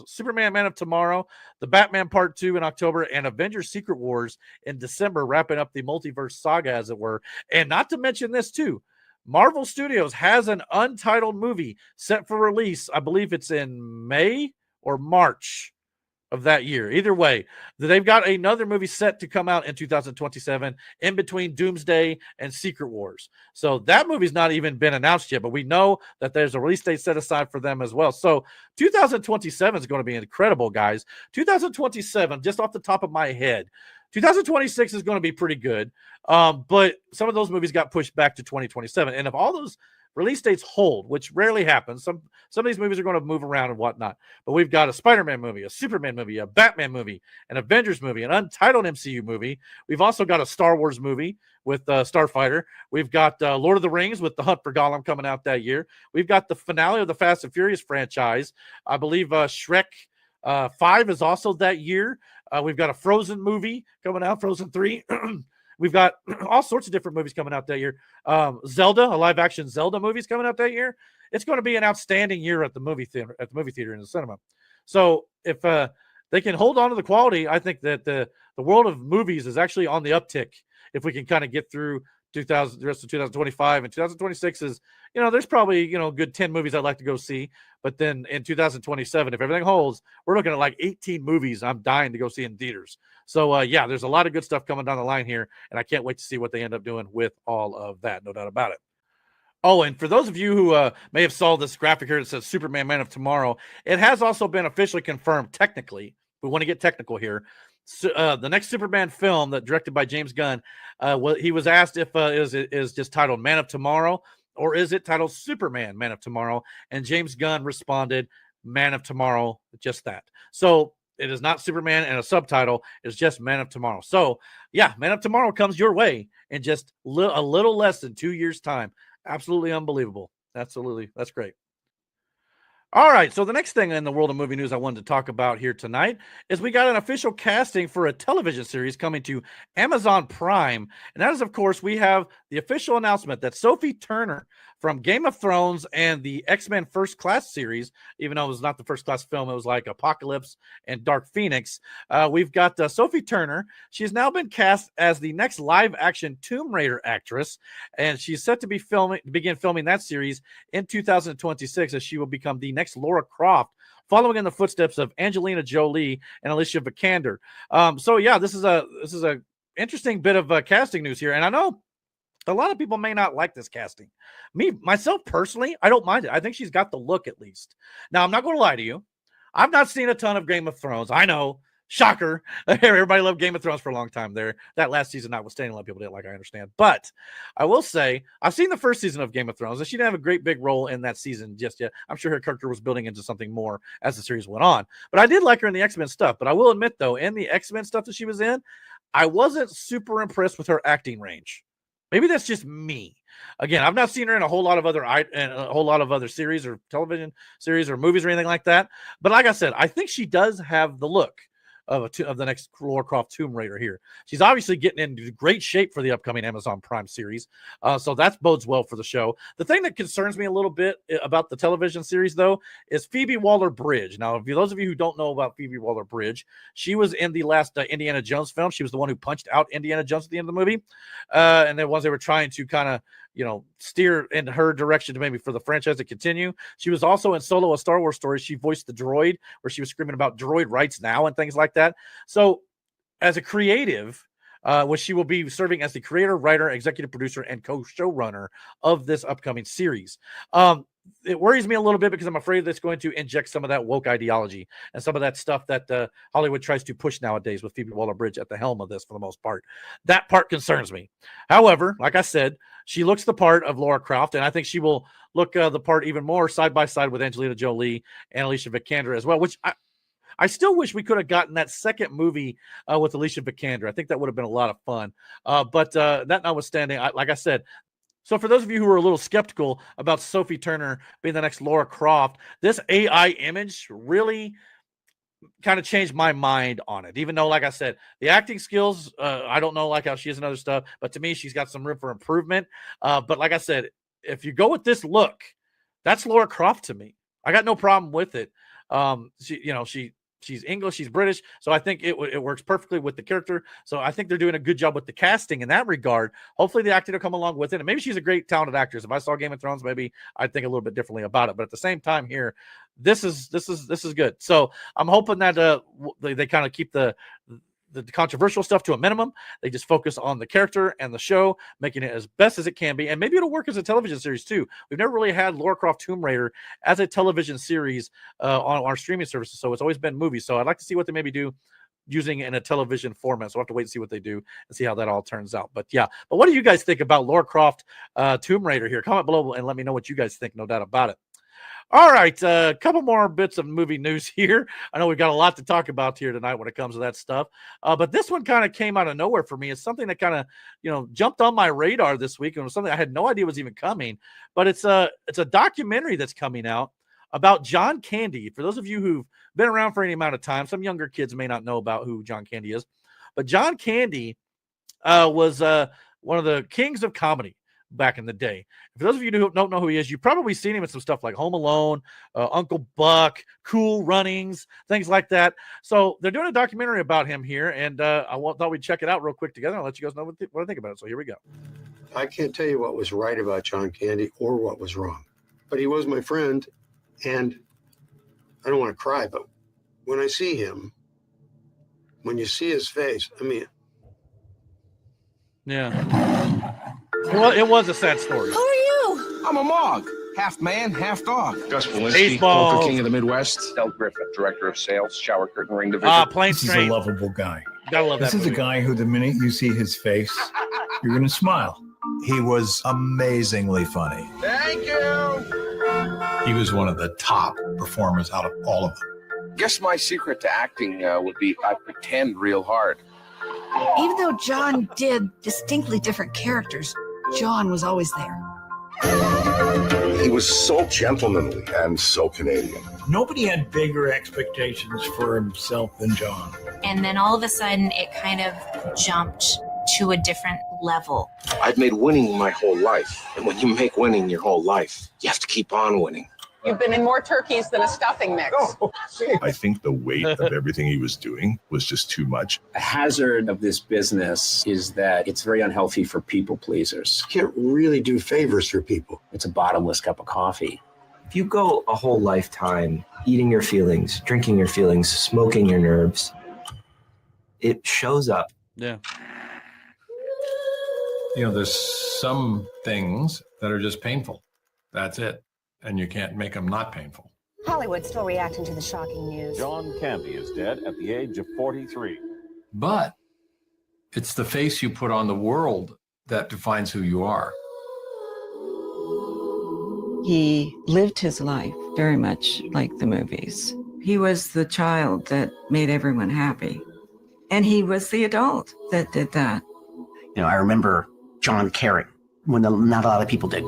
S1: Superman Man of Tomorrow, the Batman Part 2 in October, and Avengers Secret Wars in December, wrapping up the multiverse saga, as it were. And not to mention this, too. Marvel Studios has an untitled movie set for release. I believe it's in May or March of that year. Either way, they've got another movie set to come out in 2027 in between Doomsday and Secret Wars. So that movie's not even been announced yet, but we know that there's a release date set aside for them as well. So 2027 is going to be incredible, guys. 2027, just off the top of my head, 2026 is going to be pretty good. But some of those movies got pushed back to 2027. And if all those release dates hold, which rarely happens, some of these movies are going to move around and whatnot. But we've got a Spider-Man movie, a Superman movie, a Batman movie, an Avengers movie, an untitled MCU movie. We've also got a Star Wars movie with Starfighter. We've got Lord of the Rings with The Hunt for Gollum coming out that year. We've got the finale of the Fast and Furious franchise. I believe Shrek 5 is also that year. We've got a Frozen movie coming out, Frozen 3. We've got all sorts of different movies coming out that year. Zelda, a live-action Zelda movie is coming out that year. It's going to be an outstanding year at the movie theater in the cinema. So if they can hold on to the quality, I think that the world of movies is actually on the uptick. If we can kind of get through the rest of 2025 and 2026 is, there's probably, good 10 movies I'd like to go see. But then in 2027, if everything holds, we're looking at like 18 movies I'm dying to go see in theaters. So, yeah, there's a lot of good stuff coming down the line here, and I can't wait to see what they end up doing with all of that. No doubt about it. Oh, and for those of you who may have saw this graphic here that says Superman Man of Tomorrow, it has also been officially confirmed technically. We want to get technical here. So, the next Superman film that directed by James Gunn, he was asked if it is just titled Man of Tomorrow or is it titled Superman Man of Tomorrow? And James Gunn responded, Man of Tomorrow, just that. So it is not Superman and a subtitle. It's just Man of Tomorrow. So, yeah, Man of Tomorrow comes your way in just a little less than 2 years' time. Absolutely unbelievable. Absolutely. That's great. All right, so the next thing in the world of movie news I wanted to talk about here tonight is we got an official casting for a television series coming to Amazon Prime. And that is, of course, we have the official announcement that Sophie Turner from Game of Thrones and the X-Men First Class series, even though it was not the First Class film, it was like Apocalypse and Dark Phoenix. We've got Sophie Turner. She's now been cast as the next live-action Tomb Raider actress, and she's set to begin filming that series in 2026 as she will become the next Lara Croft, following in the footsteps of Angelina Jolie and Alicia Vikander. So yeah, this is a interesting bit of casting news here, and I know a lot of people may not like this casting. Myself personally, I don't mind it. I think she's got the look at least. Now, I'm not going to lie to you. I've not seen a ton of Game of Thrones. I know. Shocker. Everybody loved Game of Thrones for a long time there. That last season notwithstanding, a lot of people didn't like, I understand. But I will say, I've seen the first season of Game of Thrones, and she didn't have a great big role in that season just yet. I'm sure her character was building into something more as the series went on. But I did like her in the X-Men stuff. But I will admit, though, in the X-Men stuff that she was in, I wasn't super impressed with her acting range. Maybe that's just me. Again, I've not seen her in a whole lot of other series or television series or movies or anything like that. But like I said, I think she does have the look of the next Lara Croft Tomb Raider here. She's obviously getting into great shape for the upcoming Amazon Prime series. So that bodes well for the show. The thing that concerns me a little bit about the television series, though, is Phoebe Waller-Bridge. Now, those of you who don't know about Phoebe Waller-Bridge, she was in the last Indiana Jones film. She was the one who punched out Indiana Jones at the end of the movie. And then once they were trying to kind of, steer in her direction to maybe for the franchise to continue. She was also in Solo, a Star Wars story. She voiced the droid where she was screaming about droid rights now and things like that. So as a creative, which she will be serving as the creator, writer, executive producer, and co-showrunner of this upcoming series. It worries me a little bit because I'm afraid that's going to inject some of that woke ideology and some of that stuff that Hollywood tries to push nowadays with Phoebe Waller-Bridge at the helm of this for the most part. That part concerns me. However, like I said, she looks the part of Lara Croft, and I think she will look the part even more side by side with Angelina Jolie and Alicia Vikander as well, which I still wish we could have gotten that second movie with Alicia Vikander. I think that would have been a lot of fun. But that notwithstanding, like I said, so for those of you who are a little skeptical about Sophie Turner being the next Lara Croft, this AI image really, kind of changed my mind on it. Even though, like I said, the acting skills, I don't know like how she is in other stuff, but to me, she's got some room for improvement. But like I said, if you go with this look, that's Laura Croft to me. I got no problem with it. She's English, she's British, so I think it works perfectly with the character. So I think they're doing a good job with the casting in that regard. Hopefully the acting will come along with it, and maybe she's a great talented actress. If I saw Game of Thrones, maybe I'd think a little bit differently about it. But at the same time, here, this is good. So I'm hoping that they kind of keep the controversial stuff to a minimum. They just focus on the character and the show, making it as best as it can be. And maybe it'll work as a television series too. We've never really had Lara Croft Tomb Raider as a television series on our streaming services. So it's always been movies. So I'd like to see what they maybe do using it in a television format. So we'll have to wait and see what they do and see how that all turns out. But yeah, but what do you guys think about Lara Croft Tomb Raider here? Comment below and let me know what you guys think. No doubt about it. All right, a couple more bits of movie news here. I know we've got a lot to talk about here tonight when it comes to that stuff. But this one kind of came out of nowhere for me. It's something that kind of, jumped on my radar this week, and it was something I had no idea was even coming. But it's a documentary that's coming out about John Candy. For those of you who've been around for any amount of time, some younger kids may not know about who John Candy is. But John Candy was one of the kings of comedy back in the day. For those of you who don't know who he is, you've probably seen him in some stuff like Home Alone, Uncle Buck, Cool Runnings, things like that. So they're doing a documentary about him here, and I thought we'd check it out real quick together and let you guys know what I think about it. So here we go.
S4: I can't tell you what was right about John Candy or what was wrong, but he was my friend, and I don't want to cry, but when I see him, when you see his face, I mean...
S1: Yeah. Well, it was a sad story.
S5: Who are you?
S3: I'm a Mog. Half man, half dog.
S6: Gus Walensky,
S1: Baseball.
S6: Poker King of the Midwest.
S7: Del Griffith, Director of Sales, Shower Curtain Ring Division.
S1: Planes,
S8: This is a
S1: Train.
S8: lovable guy.
S1: Gotta love
S8: This
S1: that
S8: is a
S1: movie.
S8: guy who, the minute you see his face, you're going to smile.
S9: He was amazingly funny.
S3: Thank you.
S9: He was one of the top performers out of all of them.
S7: Guess my secret to acting would be I pretend real hard.
S5: Even though John did distinctly different characters, John was always there.
S10: He was so gentlemanly and so Canadian.
S8: Nobody had bigger expectations for himself than John.
S11: And then all of a sudden, it kind of jumped to a different level.
S7: I've made winning my whole life. And when you make winning your whole life, you have to keep on winning.
S12: You've been in more turkeys than a stuffing mix.
S10: I think the weight of everything he was doing was just too much.
S13: A hazard of this business is that it's very unhealthy for people pleasers.
S4: You can't really do favors for people.
S13: It's a bottomless cup of coffee.
S14: If you go a whole lifetime eating your feelings, drinking your feelings, smoking your nerves, it shows up.
S1: Yeah.
S9: There's some things that are just painful. That's it. And you can't make them not painful.
S5: Hollywood's still reacting to the shocking news.
S6: John Candy is dead at the age of 43.
S9: But it's the face you put on the world that defines who you are.
S15: He lived his life very much like the movies. He was the child that made everyone happy. And he was the adult that did that.
S16: I remember John caring when not a lot of people did.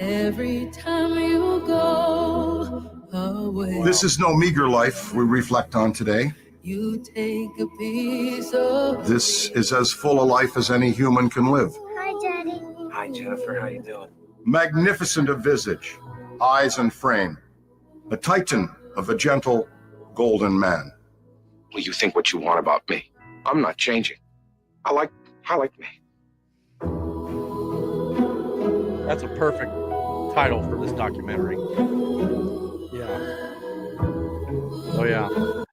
S17: Every time you go away,
S10: This is no meager life we reflect on today.
S17: you take a piece of
S10: This is as full a life as any human can live.
S17: Hi, Daddy.
S14: Hi, Jennifer. How you doing?
S10: Magnificent of visage, eyes and frame, a titan of a gentle, golden man.
S7: Well, you think what you want about me. I'm not changing. I like me.
S1: That's a perfect title for this documentary. Yeah.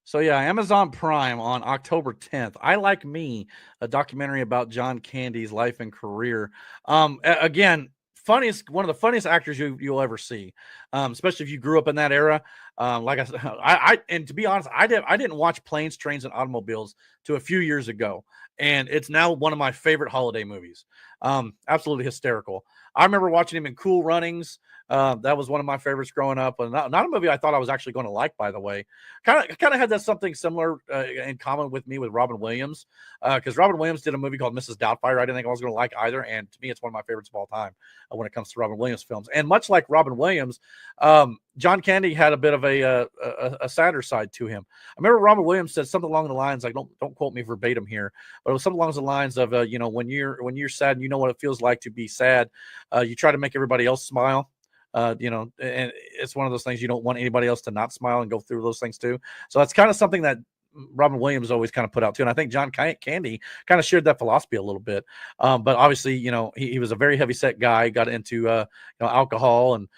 S1: So yeah, Amazon Prime on October 10th. I Like Me, a documentary about John Candy's life and career. Again, one of the funniest actors you'll ever see, especially if you grew up in that era. Like I said, and to be honest, I didn't watch Planes, Trains, and Automobiles till a few years ago, and it's now one of my favorite holiday movies. Absolutely hysterical. I remember watching him in Cool Runnings. That was one of my favorites growing up, and not a movie I thought I was actually going to like, by the way. Kind of had that something similar in common with me with Robin Williams, because Robin Williams did a movie called Mrs. Doubtfire. I didn't think I was going to like either, and to me, it's one of my favorites of all time when it comes to Robin Williams films. And much like Robin Williams, John Candy had a bit of a sadder side to him. I remember Robert Williams said something along the lines, like, don't quote me verbatim here, but it was something along the lines of, when you're sad and you know what it feels like to be sad, you try to make everybody else smile. And it's one of those things you don't want anybody else to not smile and go through those things too. So that's kind of something that Robin Williams always kind of put out too. And I think John Candy kind of shared that philosophy a little bit. But obviously, he was a very heavy set guy, got into, alcohol and,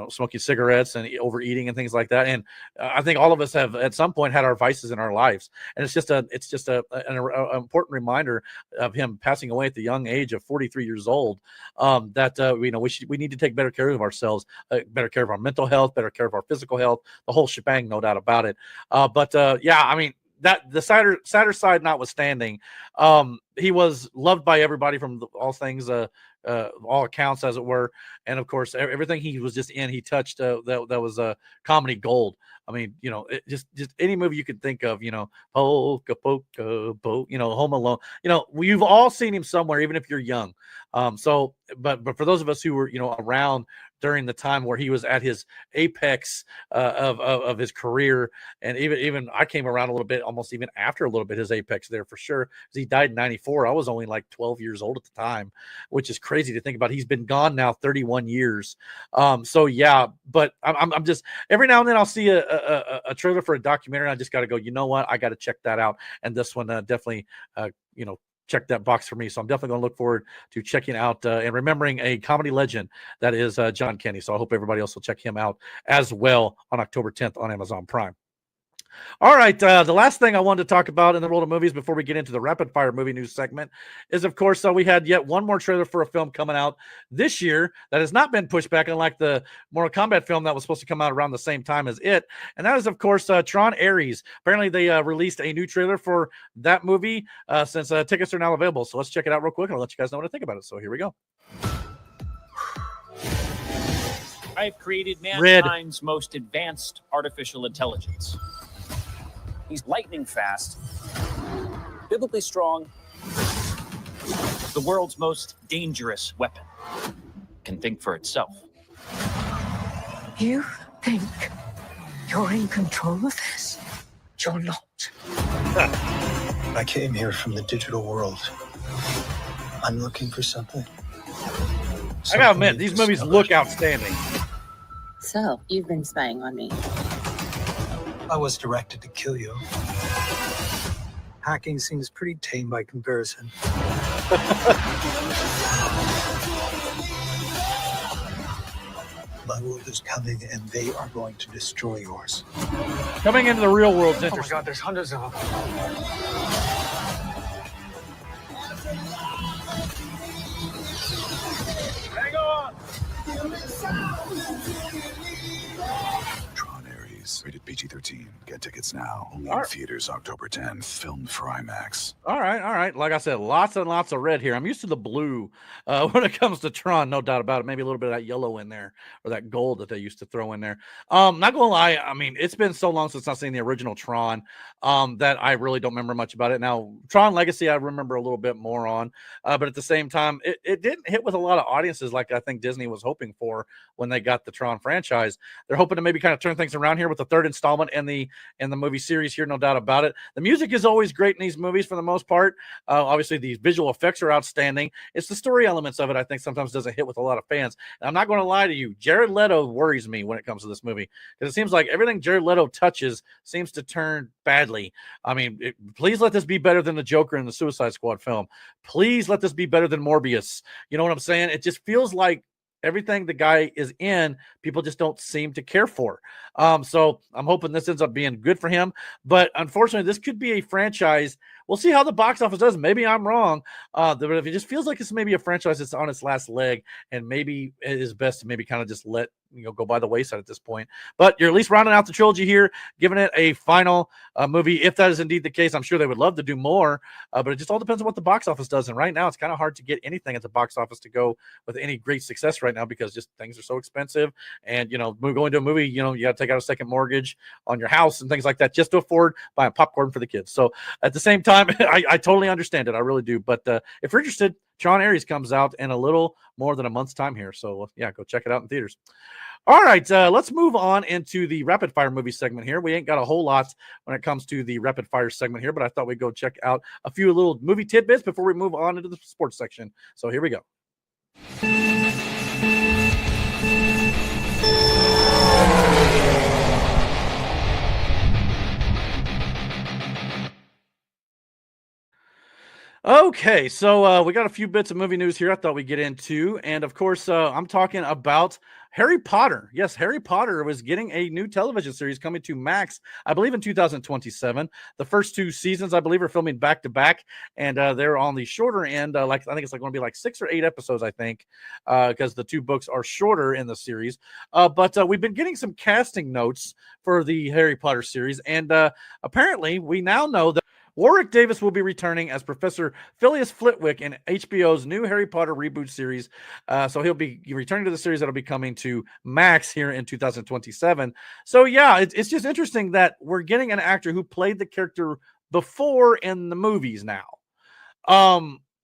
S1: smoking cigarettes and overeating and things like that. And I think all of us have at some point had our vices in our lives. And it's just an important reminder of him passing away at the young age of 43 years old. We need to take better care of ourselves, better care of our mental health, better care of our physical health, the whole shebang, no doubt about it. That the sadder side notwithstanding, he was loved by everybody from all things, all accounts, as it were, and of course everything he was just in, he touched. That was a comedy gold. I mean, just any movie you could think of, Polka, Home Alone. We've all seen him somewhere, even if you're young. But for those of us who were, around during the time where he was at his apex of his career, and even I came around a little bit, almost even after a little bit his apex there for sure. He died in 94. I was only like 12 years old at the time, which is crazy to think about. He's been gone now 31 years. But I'm just, every now and then I'll see a trailer for a documentary, and I just got to go, you know what? I got to check that out. And this one definitely, check that box for me. So I'm definitely going to look forward to checking out and remembering a comedy legend that is John Candy. So I hope everybody else will check him out as well on October 10th on Amazon Prime. All right. The last thing I wanted to talk about in the world of movies before we get into the rapid fire movie news segment is, of course, we had yet one more trailer for a film coming out this year that has not been pushed back, unlike the Mortal Kombat film that was supposed to come out around the same time as it. And that is, of course, Tron Ares. Apparently, they released a new trailer for that movie since tickets are now available. So let's check it out real quick, and I'll let you guys know what I think about it. So here we go.
S18: I have created mankind's most advanced artificial intelligence. He's lightning fast, biblically strong, the world's most dangerous weapon. Can think for itself.
S17: You think you're in control of this? You're not.
S19: I came here from the digital world. I'm looking for something.
S1: I gotta admit, these movies look outstanding.
S20: So, you've been spying on me.
S19: I was directed to kill you. Hacking seems pretty tame by comparison. My world is coming, and they are going to destroy yours.
S1: Coming into the real world.
S19: Oh my God, there's hundreds of them.
S18: Hang on!
S21: Tron Ares, rated PG-13. Get tickets now. Only in theaters October 10th. Filmed for IMAX.
S1: All right. Like I said, lots and lots of red here. I'm used to the blue when it comes to Tron, no doubt about it. Maybe a little bit of that yellow in there, or that gold that they used to throw in there. Not gonna lie, I mean, it's been so long since I've seen the original Tron that I really don't remember much about it. Now, Tron Legacy, I remember a little bit more on, but at the same time, it didn't hit with a lot of audiences like I think Disney was hoping for when they got the Tron franchise. They're hoping to maybe kind of turn things around here with the third installment in the movie series here, no doubt about it. The music is always great in these movies for the most part. Obviously, the visual effects are outstanding. It's the story elements of it I think sometimes doesn't hit with a lot of fans. And I'm not going to lie to you, Jared Leto worries me when it comes to this movie, because it seems like everything Jared Leto touches seems to turn badly. I mean, please let this be better than the Joker in the Suicide Squad film. Please let this be better than Morbius. You know what I'm saying? It just feels like everything the guy is in, people just don't seem to care for. So I'm hoping this ends up being good for him. But unfortunately, this could be a franchise. We'll see how the box office does. Maybe I'm wrong. But if it just feels like it's maybe a franchise that's on its last leg, and maybe it is best to maybe kind of just let go by the wayside at this point. But you're at least rounding out the trilogy here, giving it a final movie. If that is indeed the case, I'm sure they would love to do more. But it just all depends on what the box office does. And right now, it's kind of hard to get anything at the box office to go with any great success right now, because just things are so expensive. And going to a movie, you got to take out a second mortgage on your house and things like that just to afford buying popcorn for the kids. So at the same time, I totally understand it. I really do. But if you're interested, Tron Ares comes out in a little more than a month's time here. So yeah, go check it out in theaters. All right, let's move on into the rapid fire movie segment here. We ain't got a whole lot when it comes to the rapid fire segment here, but I thought we'd go check out a few little movie tidbits before we move on into the sports section. So here we go. Okay, so we got a few bits of movie news here I thought we'd get into. And of course, I'm talking about Harry Potter. Yes, Harry Potter was getting a new television series coming to Max, I believe in 2027. The first 2 seasons, I believe, are filming back to back, and they're on the shorter end. I think it's going to be like 6 or 8 episodes, I think, because the 2 books are shorter in the series. But we've been getting some casting notes for the Harry Potter series, and apparently we now know that Warwick Davis will be returning as Professor Phileas Flitwick in HBO's new Harry Potter reboot series. So he'll be returning to the series that'll be coming to Max here in 2027. So yeah, it's just interesting that we're getting an actor who played the character before in the movies now.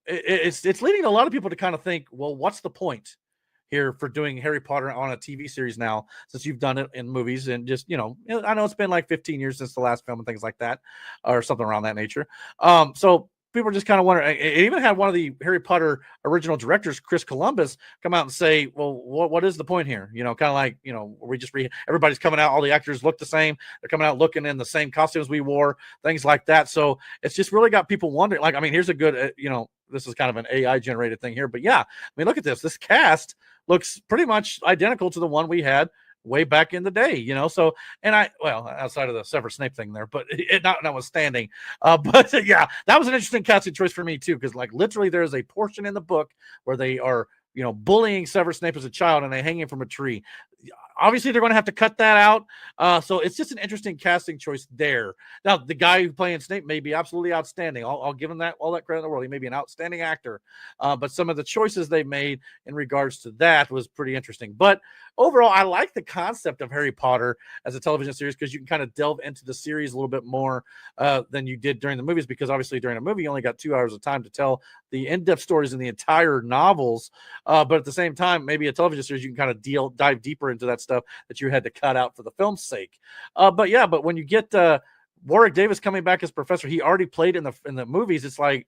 S1: It's leading a lot of people to kind of think, well, what's the point here for doing Harry Potter on a TV series now, since you've done it in movies? And just, I know it's been like 15 years since the last film and things like that, or something around that nature. So people are just kind of wondering. It even had one of the Harry Potter original directors, Chris Columbus, come out and say, well, what is the point here? Kind of like, we just everybody's coming out, all the actors look the same. They're coming out looking in the same costumes we wore, things like that. So it's just really got people wondering, like, I mean, here's a good, this is kind of an AI generated thing here, but yeah, I mean, look at this cast looks pretty much identical to the one we had way back in the day, So, and outside of the Severus Snape thing there, but it notwithstanding, but yeah, that was an interesting casting choice for me too, because like literally there is a portion in the book where they are, bullying Severus Snape as a child and they hang him from a tree. Obviously, they're going to have to cut that out. So it's just an interesting casting choice there. Now, the guy who's playing Snape may be absolutely outstanding. I'll give him all that credit in the world. He may be an outstanding actor. But some of the choices they made in regards to that was pretty interesting. But overall, I like the concept of Harry Potter as a television series because you can kind of delve into the series a little bit more than you did during the movies, because obviously during a movie, you only got 2 hours of time to tell the in-depth stories in the entire novels. But at the same time, maybe a television series, you can kind of dive deeper into that stuff that you had to cut out for the film's sake. But when you get Warwick Davis coming back as Professor, he already played in the movies. It's like,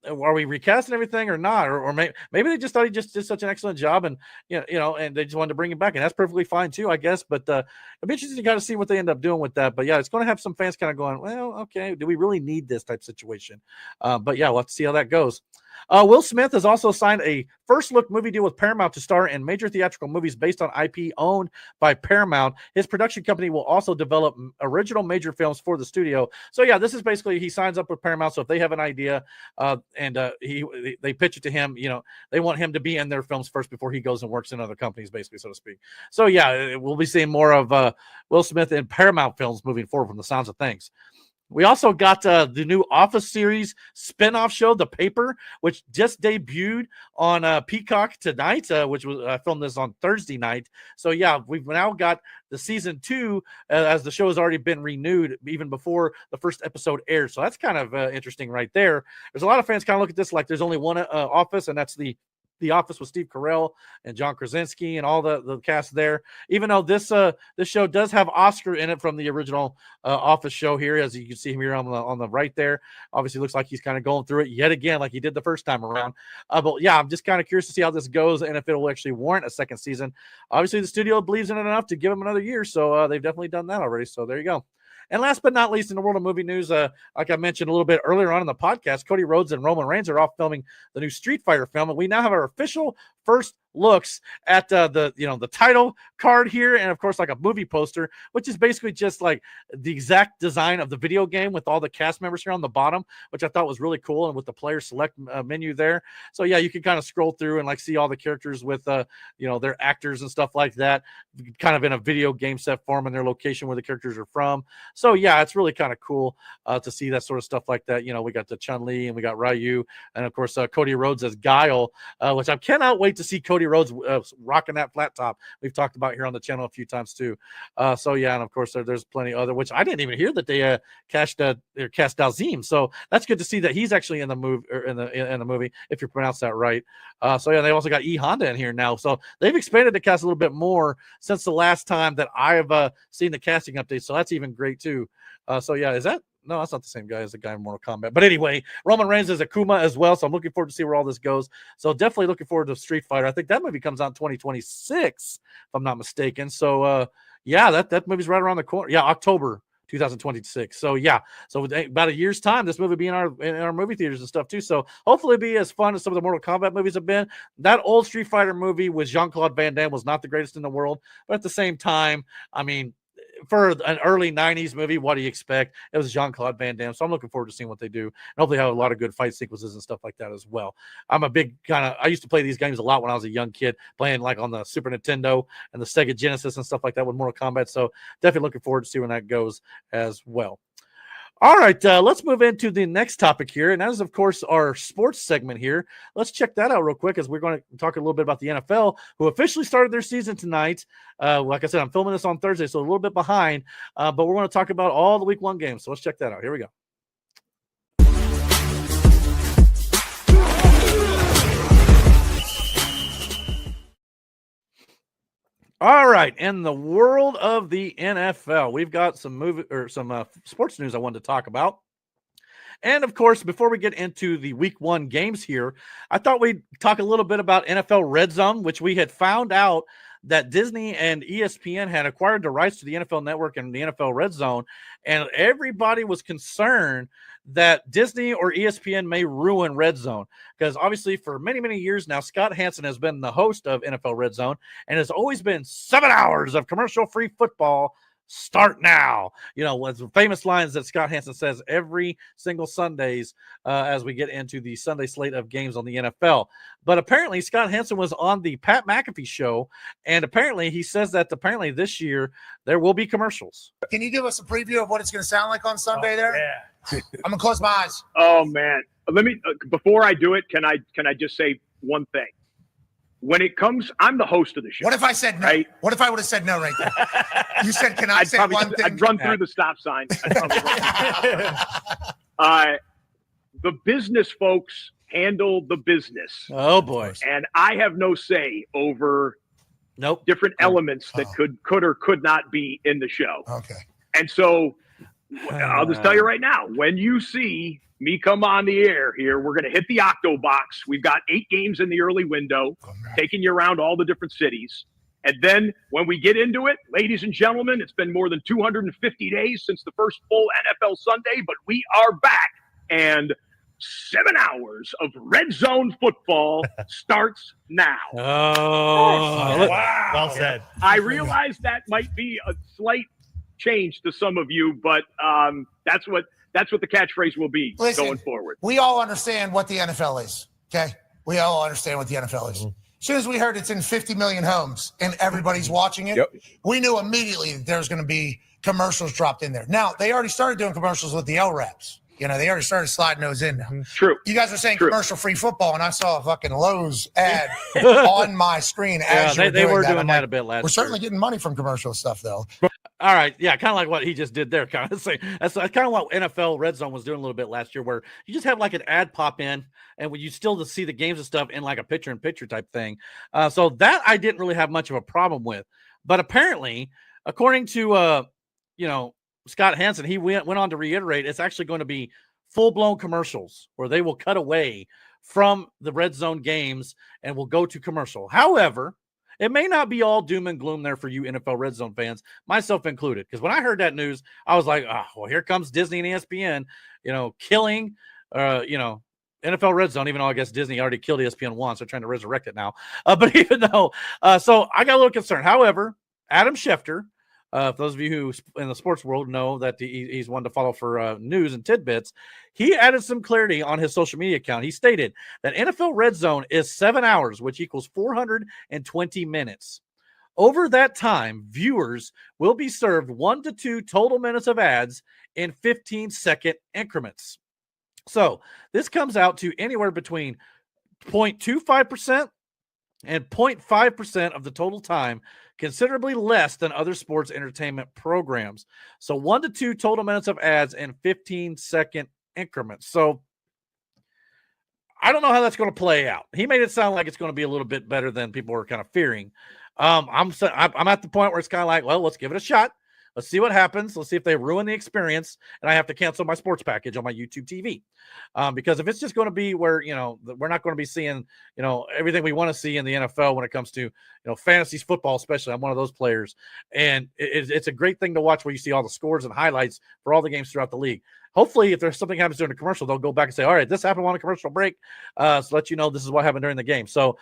S1: are we recasting everything or not? Or maybe they just thought he just did such an excellent job, and and they just wanted to bring him back, and that's perfectly fine too, I guess. But it'd be interesting to kind of see what they end up doing with that. But yeah, it's going to have some fans kind of going, well, okay, do we really need this type situation? But yeah, we'll have to see how that goes. Will Smith has also signed a first-look movie deal with Paramount to star in major theatrical movies based on IP owned by Paramount. His production company will also develop original major films for the studio. So yeah, this is basically, he signs up with Paramount. So if they have an idea and they pitch it to him, they want him to be in their films first before he goes and works in other companies, basically, so to speak. So yeah, we'll be seeing more of Will Smith in Paramount films moving forward from the sounds of things. We also got the new Office series spinoff show, The Paper, which just debuted on Peacock tonight, which was filmed this on Thursday night. So yeah, we've now got the season 2 as the show has already been renewed even before the first episode aired. So that's kind of interesting right there. There's a lot of fans kind of look at this like there's only one Office, and that's the Office with Steve Carell and John Krasinski and all the cast there. Even though this show does have Oscar in it from the original Office show here, as you can see him here on the right there. Obviously, looks like he's kind of going through it yet again, like he did the first time around. But yeah, I'm just kind of curious to see how this goes and if it will actually warrant a second season. Obviously, the studio believes in it enough to give him another year, so they've definitely done that already. So there you go. And last but not least, in the world of movie news, like I mentioned a little bit earlier on in the podcast, Cody Rhodes and Roman Reigns are off filming the new Street Fighter film, and we now have our official first looks at the title card here, and of course like a movie poster, which is basically just like the exact design of the video game with all the cast members here on the bottom, which I thought was really cool, and with the player select menu there. So yeah, you can kind of scroll through and like see all the characters with their actors and stuff like that, kind of in a video game set form and their location where the characters are from. So yeah, it's really kind of cool to see that sort of stuff like that. We got the Chun-Li and we got Ryu, and of course Cody Rhodes as Guile, which I cannot wait wait to see Cody Rhodes rocking that flat top. We've talked about here on the channel a few times too. So yeah, and of course there's plenty other, which I didn't even hear that they cast Dalzim. So that's good to see that he's actually in the movie in the movie, if you pronounce that right. So yeah, they also got E Honda in here now. So they've expanded the cast a little bit more since the last time that I've seen the casting update. So that's even great too. So yeah, is that? No, that's not the same guy as the guy in Mortal Kombat. But anyway, Roman Reigns is Akuma as well. So I'm looking forward to see where all this goes. So definitely looking forward to Street Fighter. I think that movie comes out in 2026, if I'm not mistaken. So yeah, that movie's right around the corner. Yeah, October 2026. So yeah, so about a year's time, this movie will be in our movie theaters and stuff too. So hopefully it'll be as fun as some of the Mortal Kombat movies have been. That old Street Fighter movie with Jean-Claude Van Damme was not the greatest in the world, but at the same time, I mean, for an early 90s movie, what do you expect? It was Jean-Claude Van Damme. So I'm looking forward to seeing what they do. And hopefully have a lot of good fight sequences and stuff like that as well. I'm a big I used to play these games a lot when I was a young kid, playing like on the Super Nintendo and the Sega Genesis and stuff like that with Mortal Kombat. So definitely looking forward to see when that goes as well. All right, let's move into the next topic here, and that is, of course, our sports segment here. Let's check that out real quick as we're going to talk a little bit about the NFL, who officially started their season tonight. Like I said, I'm filming this on Thursday, so a little bit behind, but we're going to talk about all the Week 1 games. So let's check that out. Here we go. All right, in the world of the NFL, we've got some sports news I wanted to talk about. And of course, before we get into the Week 1 games here, I thought we'd talk a little bit about NFL Red Zone, which we had found out that Disney and ESPN had acquired the rights to the NFL Network and the NFL Red Zone, and everybody was concerned that Disney or ESPN may ruin Red Zone, because obviously for many, many years now, Scott Hansen has been the host of NFL Red Zone, and has always been 7 hours of commercial-free football. Start now. You know, with famous lines that Scott Hansen says every single Sundays as we get into the Sunday slate of games on the NFL. But apparently Scott Hansen was on the Pat McAfee show, and apparently he says that apparently this year there will be commercials.
S2: Can you give us a preview of what it's going to sound like on Sunday there? Yeah. I'm going to close my eyes.
S22: Oh, man. Let me, before I do it, can I just say one thing? When it comes, I'm the host of the show.
S2: What if I said no? Right? What if I would have said no right there? You said, can I say one thing?
S22: I'd run through the stop sign. The business folks handle the business.
S1: Oh, boy.
S22: And I have no say over different elements that could or could not be in the show.
S2: Okay.
S22: And so I'll just tell you right now, when you see me come on the air here, we're going to hit the Octo Box. We've got 8 games in the early window, taking you around all the different cities. And then when we get into it, ladies and gentlemen, it's been more than 250 days since the first full NFL Sunday, but we are back. And 7 hours of red zone football starts now.
S1: Oh,
S22: wow.
S8: Well said.
S22: I realize that might be a slight change to some of you, but that's what the catchphrase will be going forward.
S2: We all understand what the NFL is, okay? We all understand what the NFL is. As soon as we heard it's in 50 million homes and everybody's watching it, we knew immediately that there's going to be commercials dropped in there. Now, they already started doing commercials with the LRAPs. You know, they already started sliding those in now.
S22: True.
S2: You guys are saying commercial-free football, and I saw a fucking Lowe's ad on my screen as
S1: they were doing that a bit last year.
S2: We're certainly getting money from commercial stuff, though.
S1: All right, yeah, kind of like what he just did there. Kind of that's kind of what NFL Red Zone was doing a little bit last year, where you just have like an ad pop in, and when you still see the games and stuff in like a picture-in-picture type thing. So that I didn't really have much of a problem with, but apparently, according to Scott Hansen, he went on to reiterate it's actually going to be full-blown commercials where they will cut away from the Red Zone games and will go to commercial. However, it may not be all doom and gloom there for you NFL Red Zone fans, myself included, because when I heard that news, I was like, oh, well, here comes Disney and ESPN, killing, NFL Red Zone, even though I guess Disney already killed ESPN once. They're trying to resurrect it now. But even though, so I got a little concerned. However, Adam Schefter, for those of you who in the sports world know that he's one to follow for news and tidbits, he added some clarity on his social media account. He stated that NFL Red Zone is 7 hours, which equals 420 minutes. Over that time, viewers will be served 1 to 2 total minutes of ads in 15-second increments. So this comes out to anywhere between 0.25% and 0.5% of the total time, considerably less than other sports entertainment programs. So 1 to 2 total minutes of ads in 15-second increments. So I don't know how that's going to play out. He made it sound like it's going to be a little bit better than people were kind of fearing. I'm at the point where it's kind of like, well, let's give it a shot. Let's see what happens. Let's see if they ruin the experience and I have to cancel my sports package on my YouTube TV. Because if it's just going to be where, we're not going to be seeing, everything we want to see in the NFL when it comes to, fantasy football, especially. I'm one of those players. And it's a great thing to watch where you see all the scores and highlights for all the games throughout the league. Hopefully, if there's something happens during a commercial, they'll go back and say, all right, this happened on a commercial break. So let you know this is what happened during the game. So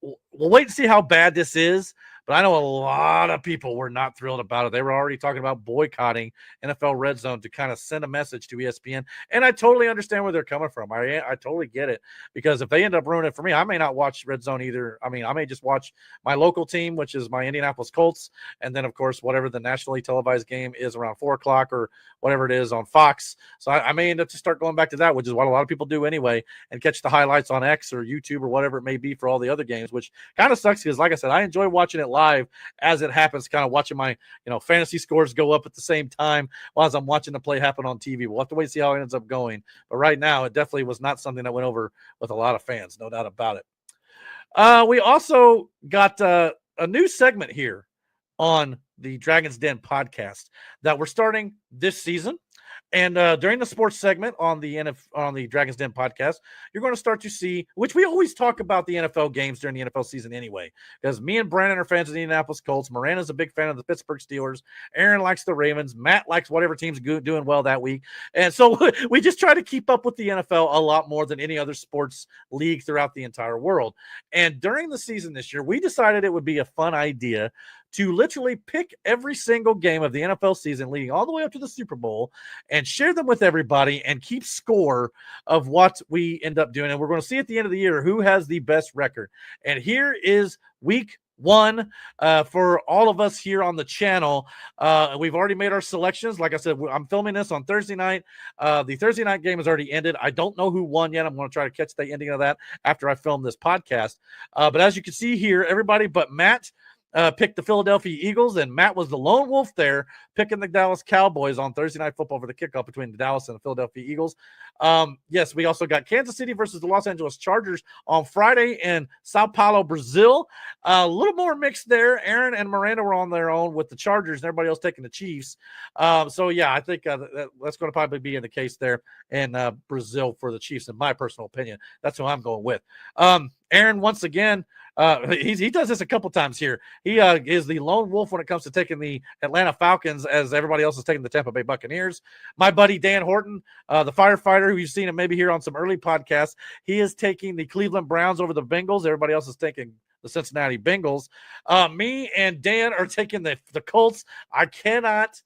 S1: we'll wait and see how bad this is. But I know a lot of people were not thrilled about it. They were already talking about boycotting NFL Red Zone to kind of send a message to ESPN. And I totally understand where they're coming from. I totally get it. Because if they end up ruining it for me, I may not watch Red Zone either. I mean, I may just watch my local team, which is my Indianapolis Colts. And then, of course, whatever the nationally televised game is around 4 o'clock or whatever it is on Fox. So I may end up to start going back to that, which is what a lot of people do anyway, and catch the highlights on X or YouTube or whatever it may be for all the other games, which kind of sucks because, like I said, I enjoy watching it live as it happens, kind of watching my fantasy scores go up at the same time while I'm watching the play happen on TV. We'll have to wait and see how it ends up going. But right now, it definitely was not something that went over with a lot of fans, no doubt about it. We also got a new segment here on the Dragon's Den podcast that we're starting this season. And during the sports segment on the Dragon's Den podcast, you're going to start to see, which we always talk about the NFL games during the NFL season anyway, because me and Brandon are fans of the Indianapolis Colts. Miranda's a big fan of the Pittsburgh Steelers. Aaron likes the Ravens. Matt likes whatever team's doing well that week. And so we just try to keep up with the NFL a lot more than any other sports league throughout the entire world. And during the season this year, we decided it would be a fun idea to literally pick every single game of the NFL season leading all the way up to the Super Bowl and share them with everybody and keep score of what we end up doing. And we're going to see at the end of the year who has the best record. And here is week 1 for all of us here on the channel. We've already made our selections. Like I said, I'm filming this on Thursday night. The Thursday night game has already ended. I don't know who won yet. I'm going to try to catch the ending of that after I film this podcast. But as you can see here, everybody but Matt picked the Philadelphia Eagles, and Matt was the lone wolf there, picking the Dallas Cowboys on Thursday Night Football for the kickoff between the Dallas and the Philadelphia Eagles. Yes, we also got Kansas City versus the Los Angeles Chargers on Friday in Sao Paulo, Brazil. A little more mixed there. Aaron and Miranda were on their own with the Chargers, and everybody else taking the Chiefs. So, yeah, I think that's going to probably be in the case there in Brazil for the Chiefs, in my personal opinion. That's who I'm going with. Aaron, once again, he does this a couple times here. He is the lone wolf when it comes to taking the Atlanta Falcons, as everybody else is taking the Tampa Bay Buccaneers. My buddy Dan Horton, the firefighter who you've seen him maybe here on some early podcasts, he is taking the Cleveland Browns over the Bengals. Everybody else is taking the Cincinnati Bengals. Me and Dan are taking the Colts. I cannot.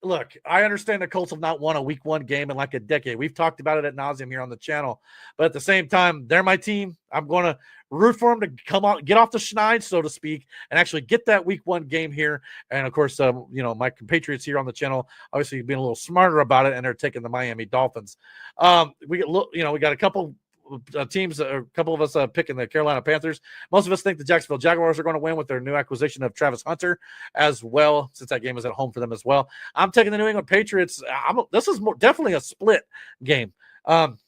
S1: Look, I understand the Colts have not won a week 1 game in like a decade. We've talked about it ad nauseum here on the channel. But at the same time, they're my team. I'm going to root for them to come out, get off the schneid, so to speak, and actually get that week 1 game here. And, of course, my compatriots here on the channel obviously being a little smarter about it, and they're taking the Miami Dolphins. We got a couple teams, a couple of us picking the Carolina Panthers. Most of us think the Jacksonville Jaguars are going to win with their new acquisition of Travis Hunter as well, since that game is at home for them as well. I'm taking the New England Patriots. This is definitely a split game.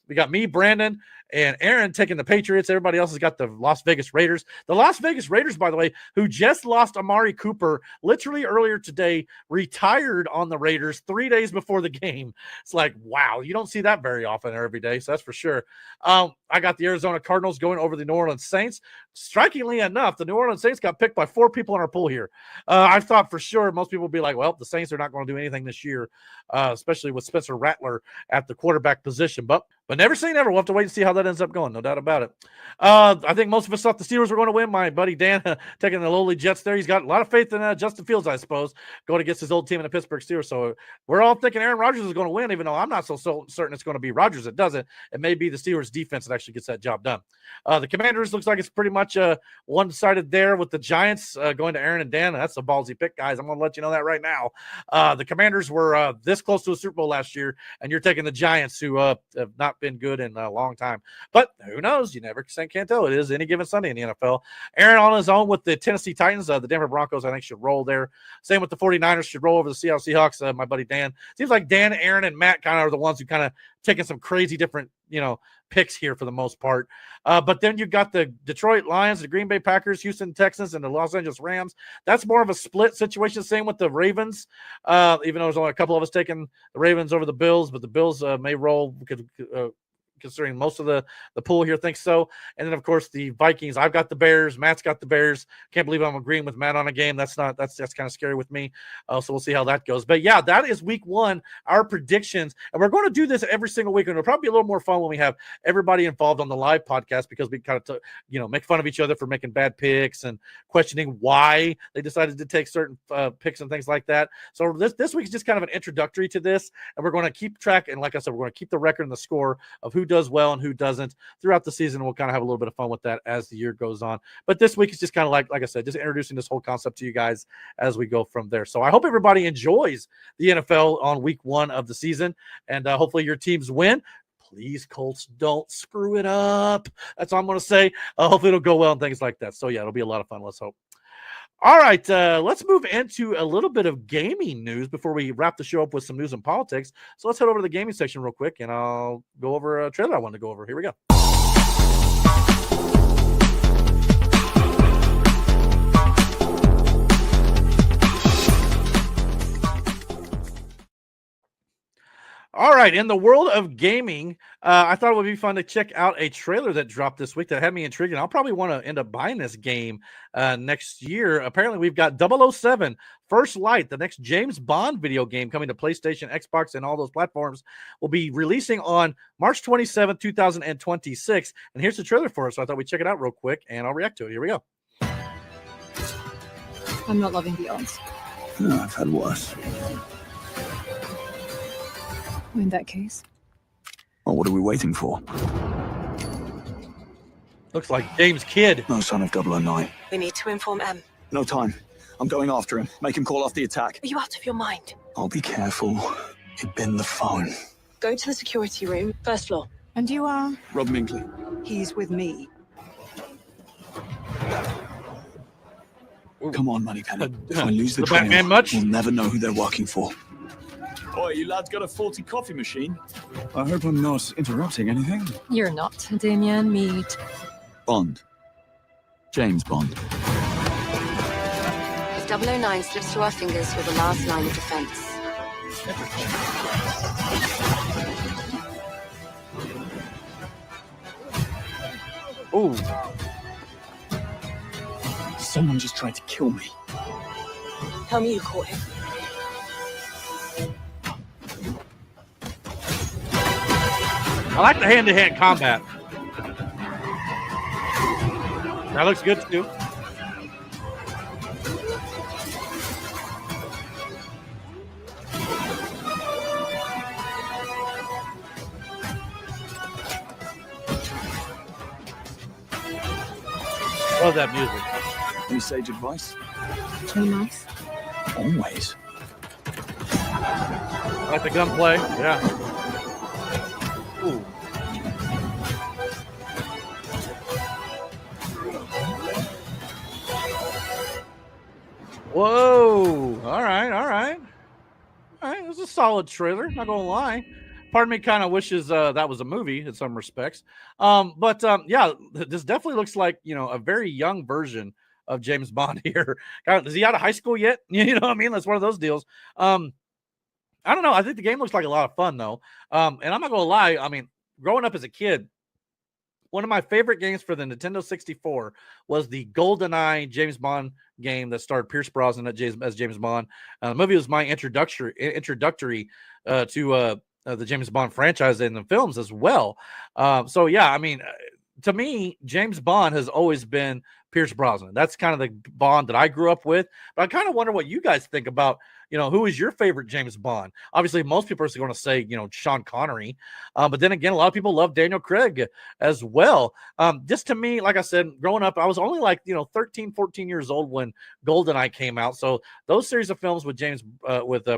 S1: We got me, Brandon, and Aaron taking the Patriots. Everybody else has got the Las Vegas Raiders. The Las Vegas Raiders, by the way, who just lost Amari Cooper literally earlier today, retired on the Raiders 3 days before the game. It's like, wow, you don't see that very often or every day, so that's for sure. I got the Arizona Cardinals going over the New Orleans Saints. Strikingly enough, the New Orleans Saints got picked by 4 people in our pool here. I thought for sure most people would be like, well, the Saints are not going to do anything this year, especially with Spencer Rattler at the quarterback position. But never say never. We'll have to wait and see how that ends up going. No doubt about it. I think most of us thought the Steelers were going to win. My buddy Dan taking the lowly Jets there. He's got a lot of faith in Justin Fields, I suppose, going against his old team in the Pittsburgh Steelers. So we're all thinking Aaron Rodgers is going to win, even though I'm not so certain it's going to be Rodgers. It doesn't. It may be the Steelers defense that actually gets that job done. The Commanders looks like it's pretty much one-sided there with the Giants going to Aaron and Dan. That's a ballsy pick, guys. I'm going to let you know that right now. The Commanders were this close to a Super Bowl last year, and you're taking the Giants, who have not been good in a long time. But who knows? You never can't tell. It is any given Sunday in the NFL. Aaron on his own with the Tennessee Titans. The Denver Broncos, I think, should roll there. Same with the 49ers, should roll over the Seattle Seahawks. My buddy Dan. Seems like Dan, Aaron, and Matt kind of are the ones who kind of taking some crazy different, picks here for the most part. But then you've got the Detroit Lions, the Green Bay Packers, Houston Texans, and the Los Angeles Rams. That's more of a split situation. Same with the Ravens, even though there's only a couple of us taking the Ravens over the Bills, but the Bills may roll because considering most of the pool here thinks so. And then, of course, the Vikings. I've got the Bears. Matt's got the Bears. Can't believe I'm agreeing with Matt on a game. That's kind of scary with me. So we'll see how that goes. But, yeah, that is week one, our predictions. And we're going to do this every single week. And it'll probably be a little more fun when we have everybody involved on the live podcast because we kind of, make fun of each other for making bad picks and questioning why they decided to take certain picks and things like that. So this week is just kind of an introductory to this. And we're going to keep track. And like I said, we're going to keep the record and the score of who does well and who doesn't throughout the season. We'll kind of have a little bit of fun with that as the year goes on. But this week is just kind of like I said, just introducing this whole concept to you guys as we go from there. So I hope everybody enjoys the NFL on week one of the season, and hopefully your teams win. Please, Colts, don't screw it up. That's all I'm going to say. Hopefully it'll go well and things like that. So yeah, it'll be a lot of fun. Let's hope. All right, let's move into a little bit of gaming news before we wrap the show up with some news and politics. So let's head over to the gaming section real quick, and I'll go over a trailer I wanted to go over. Here we go. All right, in the world of gaming, I thought it would be fun to check out a trailer that dropped this week that had me intrigued. And I'll probably want to end up buying this game next year. Apparently, we've got 007 First Light, the next James Bond video game coming to PlayStation, Xbox, and all those platforms, will be releasing on March 27, 2026. And here's the trailer for it. So I thought we'd check it out real quick, and I'll react to it. Here we go.
S3: I'm not loving the odds.
S21: No, I've had worse.
S3: In that case.
S21: Well, what are we waiting for?
S1: Looks like James Kidd.
S21: No son of 009.
S17: We need to inform M.
S21: No time. I'm going after him. Make him call off the attack.
S17: Are you out of your mind?
S21: I'll be careful. He'd been the phone.
S17: Go to the security room, first floor. And you are?
S21: Rob Minkley.
S17: He's with me.
S21: Come on, Moneypenny. If I lose the
S1: Batman
S21: trail,
S1: much?
S21: we'll never know who they're working for.
S11: Oi, you lads got a 40 coffee machine?
S21: I hope I'm not interrupting anything.
S3: You're not. Damien, meet.
S21: Bond. James Bond.
S23: If 009 slips through our fingers, we're the last line of defense.
S1: Ooh.
S21: Someone just tried to kill me.
S17: Tell me you caught him.
S1: I like the hand-to-hand combat. That looks good, too. Love that music.
S21: Any sage advice?
S3: Play nice.
S21: Always.
S1: I like the gunplay. Yeah. Ooh. Whoa. All right. It was a solid trailer, not gonna lie. Part of me kind of wishes that was a movie in some respects. But yeah, this definitely looks like, a very young version of James Bond here. God, is he out of high school yet? You know what I mean? That's one of those deals. I don't know. I think the game looks like a lot of fun, though. And I'm not going to lie. I mean, growing up as a kid, one of my favorite games for the Nintendo 64 was the GoldenEye James Bond game that starred Pierce Brosnan as James Bond. The movie was my introductory to the James Bond franchise and the films as well. So, yeah, I mean, to me, James Bond has always been Pierce Brosnan. That's kind of the Bond that I grew up with. But I kind of wonder what you guys think about who is your favorite James Bond? Obviously, most people are going to say, Sean Connery. But then again, a lot of people love Daniel Craig as well. Just to me, like I said, growing up, I was only 13, 14 years old when GoldenEye came out. So those series of films with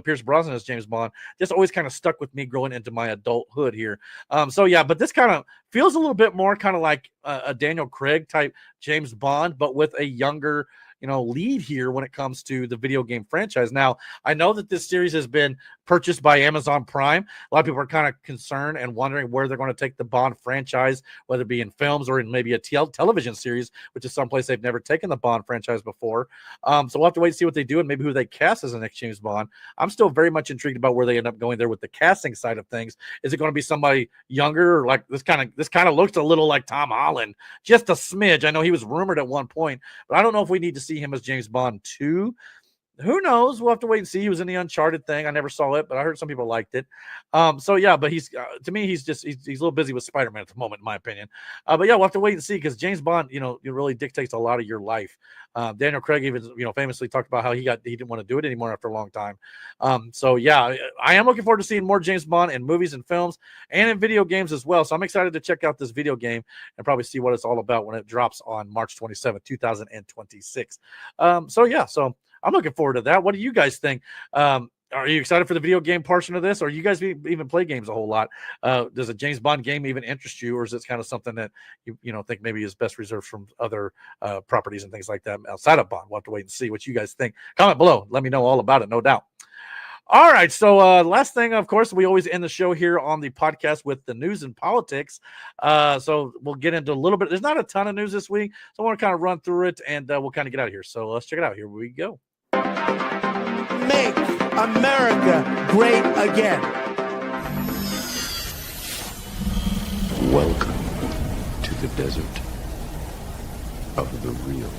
S1: Pierce Brosnan as James Bond just always kind of stuck with me growing into my adulthood here. But this kind of feels a little bit more kind of like a Daniel Craig type James Bond, but with a younger lead here when it comes to the video game franchise. Now, I know that this series has been purchased by Amazon Prime. A lot of people are kind of concerned and wondering where they're going to take the Bond franchise, whether it be in films or in maybe a television series, which is someplace they've never taken the Bond franchise before. So we'll have to wait and see what they do and maybe who they cast as the next James Bond. I'm still very much intrigued about where they end up going there with the casting side of things. Is it going to be somebody younger, or like this kind of looks a little like Tom Holland, just a smidge? I know he was rumored at one point, but I don't know if we need to see him as James Bond 2. Who knows? We'll have to wait and see. He was in the Uncharted thing. I never saw it, but I heard some people liked it. But he's to me, he's a little busy with Spider-Man at the moment, in my opinion. We'll have to wait and see, because James Bond, it really dictates a lot of your life. Daniel Craig even, famously talked about how he didn't want to do it anymore after a long time. I am looking forward to seeing more James Bond in movies and films and in video games as well. So I'm excited to check out this video game and probably see what it's all about when it drops on March 27th, 2026. So I'm looking forward to that. What do you guys think? Are you excited for the video game portion of this, or you guys even play games a whole lot? Does a James Bond game even interest you, or is it kind of something that you think maybe is best reserved from other properties and things like that outside of Bond? We'll have to wait and see what you guys think. Comment below. Let me know all about it, no doubt. All right, so last thing, of course, we always end the show here on the podcast with the news and politics. So we'll get into a little bit. There's not a ton of news this week, so I want to kind of run through it, and we'll kind of get out of here. So let's check it out. Here we go.
S4: Make America great again.
S21: Welcome to the desert of the real.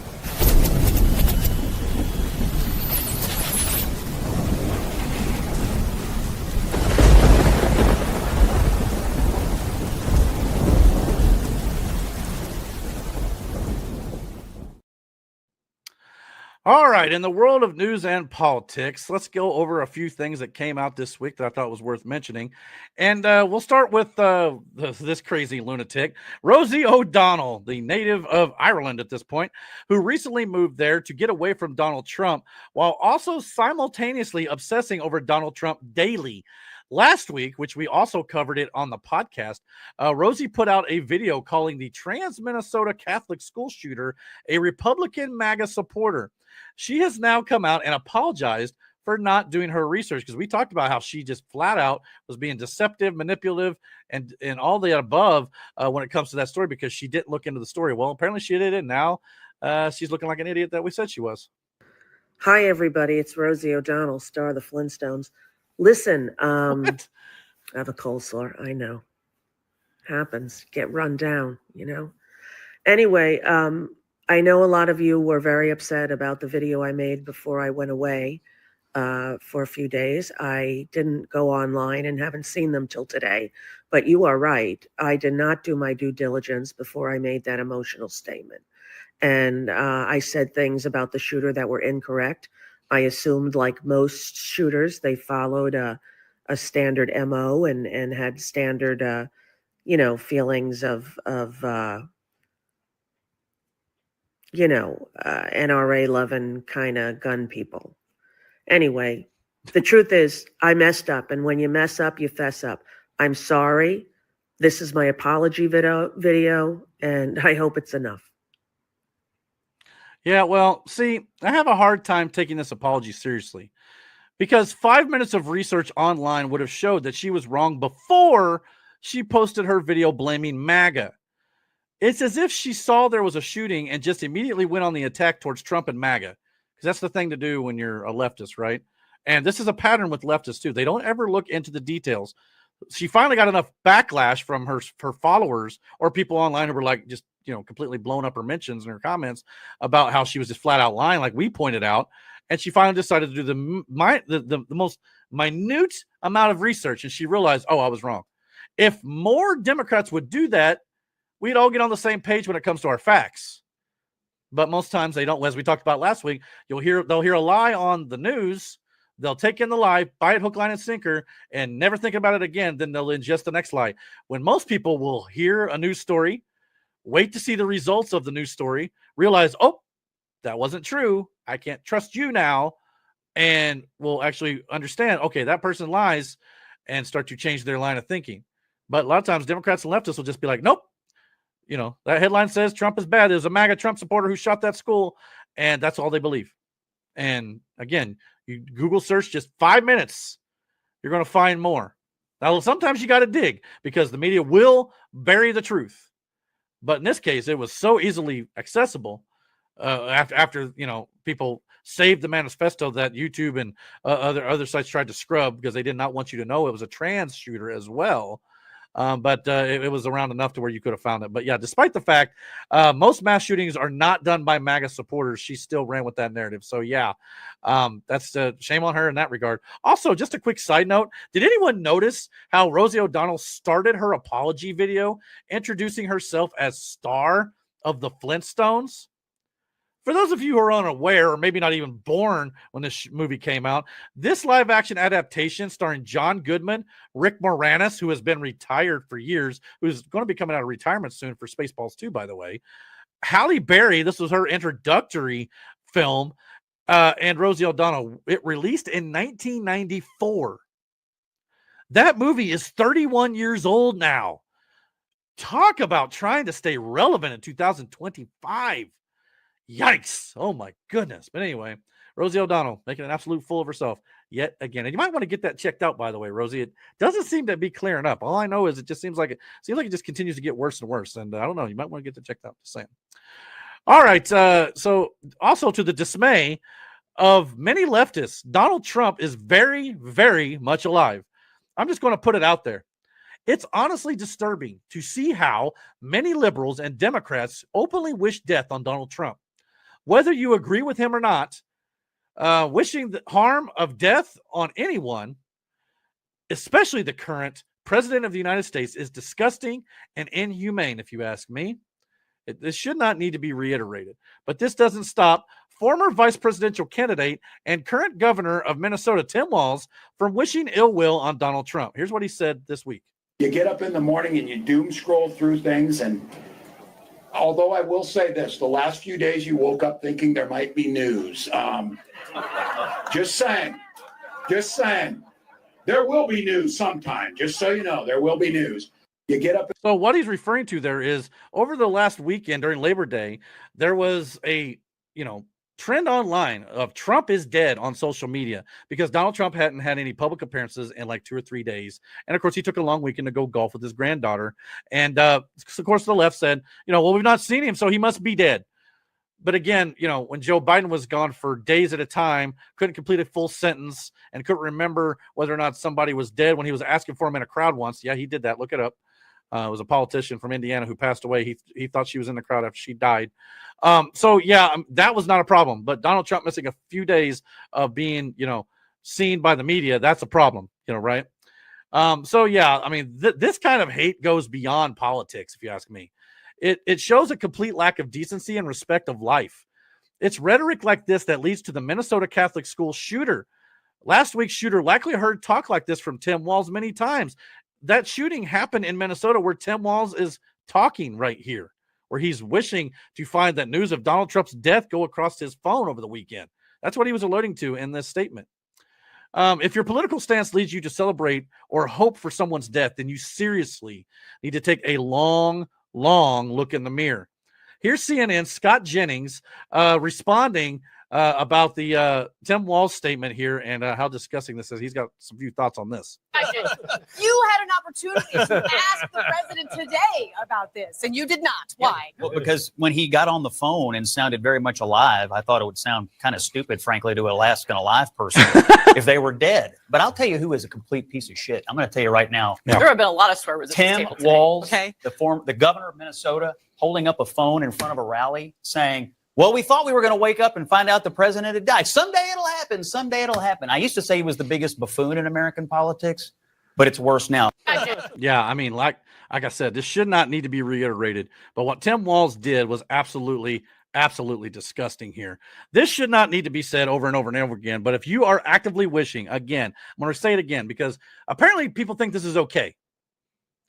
S1: All right, in the world of news and politics, let's go over a few things that came out this week that I thought was worth mentioning. And we'll start with this crazy lunatic, Rosie O'Donnell, the native of Ireland at this point, who recently moved there to get away from Donald Trump while also simultaneously obsessing over Donald Trump daily. Last week, which we also covered it on the podcast, Rosie put out a video calling the trans-Minnesota Catholic school shooter a Republican MAGA supporter. She has now come out and apologized for not doing her research, because we talked about how she just flat out was being deceptive, manipulative, and all the above when it comes to that story, because she didn't look into the story. Well, apparently she did it, and now she's looking like an idiot that we said she was.
S12: Hi, everybody. It's Rosie O'Donnell, star of the Flintstones. Listen, I have a cold sore. I know. Happens. Get run down, Anyway, I know a lot of you were very upset about the video I made before I went away for a few days. I didn't go online and haven't seen them till today. But you are right. I did not do my due diligence before I made that emotional statement. And I said things about the shooter that were incorrect. I assumed, like most shooters, they followed a standard MO and had standard, feelings of NRA loving kind of gun people. Anyway, the truth is I messed up. And when you mess up, you fess up. I'm sorry. This is my apology video, and I hope it's enough.
S1: Yeah, well, see, I have a hard time taking this apology seriously, because 5 minutes of research online would have showed that she was wrong before she posted her video blaming MAGA. It's as if she saw there was a shooting and just immediately went on the attack towards Trump and MAGA, because that's the thing to do when you're a leftist, right? And this is a pattern with leftists too. They don't ever look into the details. She finally got enough backlash from her followers or people online who were like just completely blown up her mentions and her comments about how she was just flat out lying, like we pointed out. And she finally decided to do the most minute amount of research, and she realized, oh, I was wrong. If more Democrats would do that, we'd all get on the same page when it comes to our facts. But most times they don't. As we talked about last week, they'll hear a lie on the news, they'll take in the lie, buy it hook, line, and sinker, and never think about it again. Then they'll ingest the next lie. When most people will hear a news story, wait to see the results of the news story, realize, oh, that wasn't true. I can't trust you now. And will actually understand, okay, that person lies, and start to change their line of thinking. But a lot of times Democrats and leftists will just be like, nope, that headline says Trump is bad. There's a MAGA Trump supporter who shot that school, and that's all they believe. And again, you Google search just 5 minutes, you're going to find more. Now, sometimes you got to dig because the media will bury the truth. But in this case, it was so easily accessible after people saved the manifesto that YouTube and other sites tried to scrub because they did not want you to know it was a trans shooter as well. But it was around enough to where you could have found it. But yeah, despite the fact most mass shootings are not done by MAGA supporters, she still ran with that narrative. So yeah, that's shame on her in that regard. Also, just a quick side note, did anyone notice how Rosie O'Donnell started her apology video introducing herself as star of the Flintstones? For those of you who are unaware or maybe not even born when this movie came out, this live-action adaptation starring John Goodman, Rick Moranis, who has been retired for years, who's going to be coming out of retirement soon for Spaceballs 2, by the way. Halle Berry, this was her introductory film, and Rosie O'Donnell. It released in 1994. That movie is 31 years old now. Talk about trying to stay relevant in 2025. Yikes. Oh my goodness. But anyway, Rosie O'Donnell making an absolute fool of herself yet again. And you might want to get that checked out, by the way, Rosie. It doesn't seem to be clearing up. All I know is it just seems like it just continues to get worse and worse. And I don't know. You might want to get that checked out. Just saying. All right. So also to the dismay of many leftists, Donald Trump is very, very much alive. I'm just going to put it out there. It's honestly disturbing to see how many liberals and Democrats openly wish death on Donald Trump. Whether you agree with him or not, wishing the harm of death on anyone, especially the current president of the United States, is disgusting and inhumane, if you ask me. This should not need to be reiterated. But this doesn't stop former vice presidential candidate and current governor of Minnesota, Tim Walz, from wishing ill will on Donald Trump. Here's what he said this week.
S5: You get up in the morning and you doom scroll through things, and although I will say this, the last few days you woke up thinking there might be news. Just saying. There will be news sometime, just so you know, there will be news. You get up.
S1: So what he's referring to there is over the last weekend during Labor Day, there was a, trend online of Trump is dead on social media because Donald Trump hadn't had any public appearances in like 2 or 3 days. And of course, he took a long weekend to go golf with his granddaughter. And of course, the left said, well, we've not seen him, so he must be dead. But again, when Joe Biden was gone for days at a time, couldn't complete a full sentence and couldn't remember whether or not somebody was dead when he was asking for him in a crowd once. Yeah, he did that. Look it up. It was a politician from Indiana who passed away. He thought she was in the crowd after she died. So yeah, that was not a problem. But Donald Trump missing a few days of being, seen by the media, that's a problem, right? So yeah, I mean, this kind of hate goes beyond politics, if you ask me. It shows a complete lack of decency and respect of life. It's rhetoric like this that leads to the Minnesota Catholic school shooter. Last week's shooter likely heard talk like this from Tim Walz many times. That shooting happened in Minnesota where Tim Walz is talking right here, where he's wishing to find that news of Donald Trump's death go across his phone over the weekend. That's what he was alluding to in this statement. If your political stance leads you to celebrate or hope for someone's death, then you seriously need to take a long look in the mirror. Here's CNN's Scott Jennings responding about the Tim Walz statement here and how disgusting this is. He's got some few thoughts on this.
S6: You had an opportunity to ask the president today about this, and you did not. Why?
S13: Well, because when he got on the phone and sounded very much alive, I thought it would sound kind of stupid, frankly, to ask an alive person if they were dead. But I'll tell you who is a complete piece of shit. I'm going to tell you right now.
S6: There have been a lot of swear words.
S13: Tim Walz, the governor of Minnesota, holding up a phone in front of a rally saying, well, we thought we were going to wake up and find out the president had died. Someday it'll happen. Someday it'll happen. I used to say he was the biggest buffoon in American politics, but it's worse now.
S1: Yeah, I mean, like I said, this should not need to be reiterated. But what Tim Walz did was absolutely absolutely disgusting here. This should not need to be said over and over and over again. But if you are actively wishing, again, I'm going to say it again because apparently people think this is okay.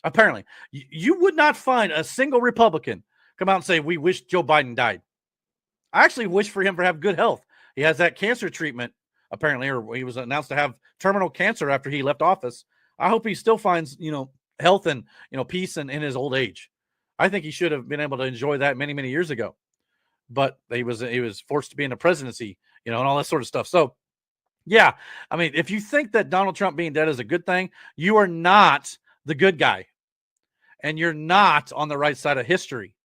S1: Apparently, you would not find a single Republican come out and say, we wish Joe Biden died. I actually wish for him to have good health. He has that cancer treatment, apparently, or he was announced to have terminal cancer after he left office. I hope he still finds, health and, peace in his old age. I think he should have been able to enjoy that many, many years ago. But he was forced to be in the presidency, and all that sort of stuff. So, yeah, I mean, if you think that Donald Trump being dead is a good thing, you are not the good guy. And you're not on the right side of history.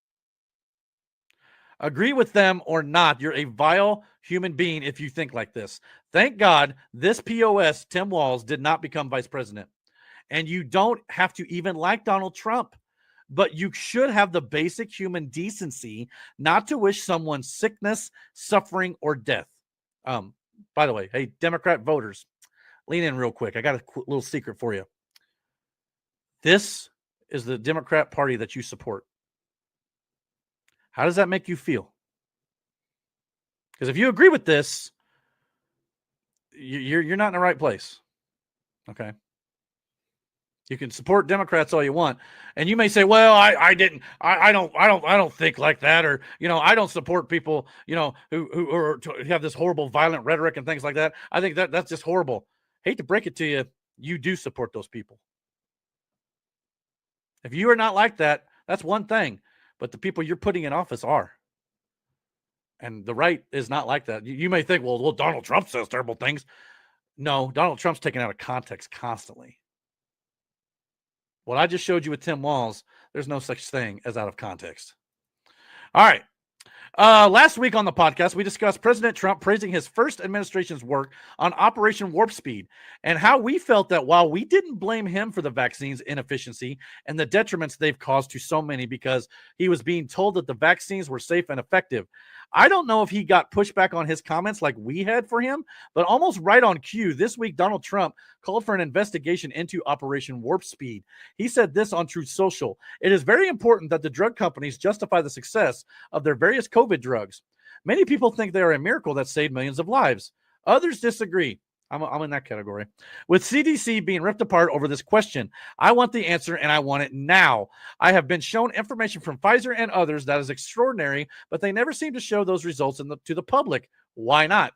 S1: Agree with them or not, you're a vile human being if you think like this. Thank God this POS, Tim Walz, did not become vice president. And you don't have to even like Donald Trump, but you should have the basic human decency not to wish someone sickness, suffering, or death. By the way, hey, Democrat voters, lean in real quick. I got a little secret for you. This is the Democrat Party that you support. How does that make you feel? Because if you agree with this, you're not in the right place. Okay. You can support Democrats all you want, and you may say, "Well, I don't think like that," or I don't support people, who have this horrible, violent rhetoric and things like that. I think that's just horrible. Hate to break it to you, you do support those people. If you are not like that, that's one thing. But the people you're putting in office are. And the right is not like that. You may think, well, Donald Trump says terrible things. No, Donald Trump's taken out of context constantly. What I just showed you with Tim Walz, there's no such thing as out of context. All right. Last week on the podcast, we discussed President Trump praising his first administration's work on Operation Warp Speed and how we felt that while we didn't blame him for the vaccine's inefficiency and the detriments they've caused to so many because he was being told that the vaccines were safe and effective. I don't know if he got pushback on his comments like we had for him, but almost right on cue, this week, Donald Trump called for an investigation into Operation Warp Speed. He said this on Truth Social: "It is very important that the drug companies justify the success of their various COVID drugs. Many people think they are a miracle that saved millions of lives. Others disagree." I'm in that category. With CDC being ripped apart over this question, I want the answer and I want it now. I have been shown information from Pfizer and others that is extraordinary, but they never seem to show those results to the public. Why not?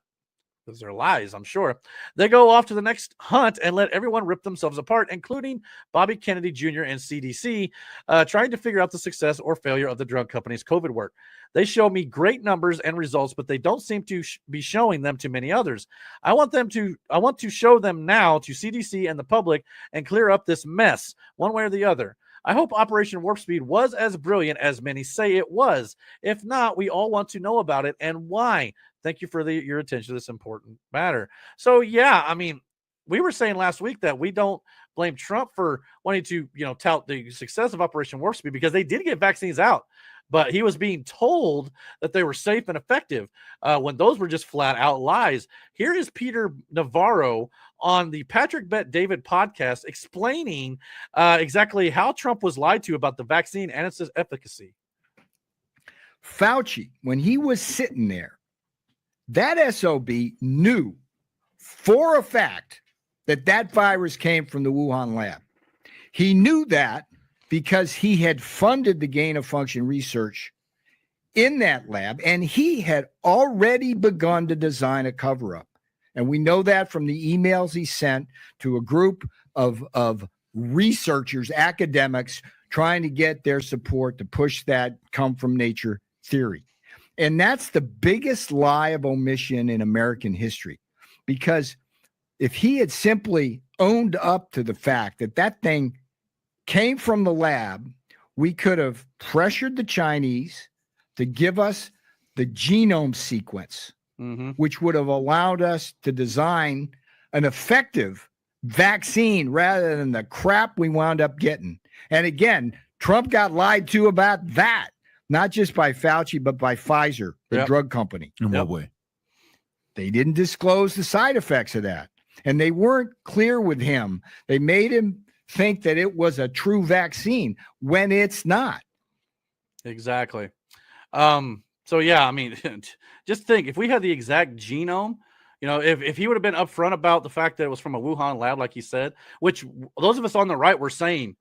S1: Because they're lies, I'm sure. They go off to the next hunt and let everyone rip themselves apart, including Bobby Kennedy Jr. and CDC, trying to figure out the success or failure of the drug company's COVID work. They show me great numbers and results, but they don't seem to be showing them to many others. I want to show them now to CDC and the public and clear up this mess one way or the other. I hope Operation Warp Speed was as brilliant as many say it was. If not, we all want to know about it and why. Thank you for your attention to this important matter. So, yeah, I mean, we were saying last week that we don't blame Trump for wanting to, tout the success of Operation Warp Speed because they did get vaccines out, but he was being told that they were safe and effective when those were just flat out lies. Here is Peter Navarro on the Patrick Bet David podcast explaining exactly how Trump was lied to about the vaccine and its efficacy.
S9: Fauci, when he was sitting there, that SOB knew for a fact that virus came from the Wuhan lab. He knew that because he had funded the gain-of-function research in that lab, and he had already begun to design a cover-up. And we know that from the emails he sent to a group of researchers, academics, trying to get their support to push that come-from-nature theory. And that's the biggest lie of omission in American history, because if he had simply owned up to the fact that that thing came from the lab, we could have pressured the Chinese to give us the genome sequence, which would have allowed us to design an effective vaccine rather than the crap we wound up getting. And again, Trump got lied to about that. Not just by Fauci, but by Pfizer, the drug company.
S15: In what way?
S9: They didn't disclose the side effects of that. And they weren't clear with him. They made him think that it was a true vaccine when it's not.
S1: Exactly. So yeah, I mean, just think if we had the exact genome, if he would have been upfront about the fact that it was from a Wuhan lab, like he said, which those of us on the right were saying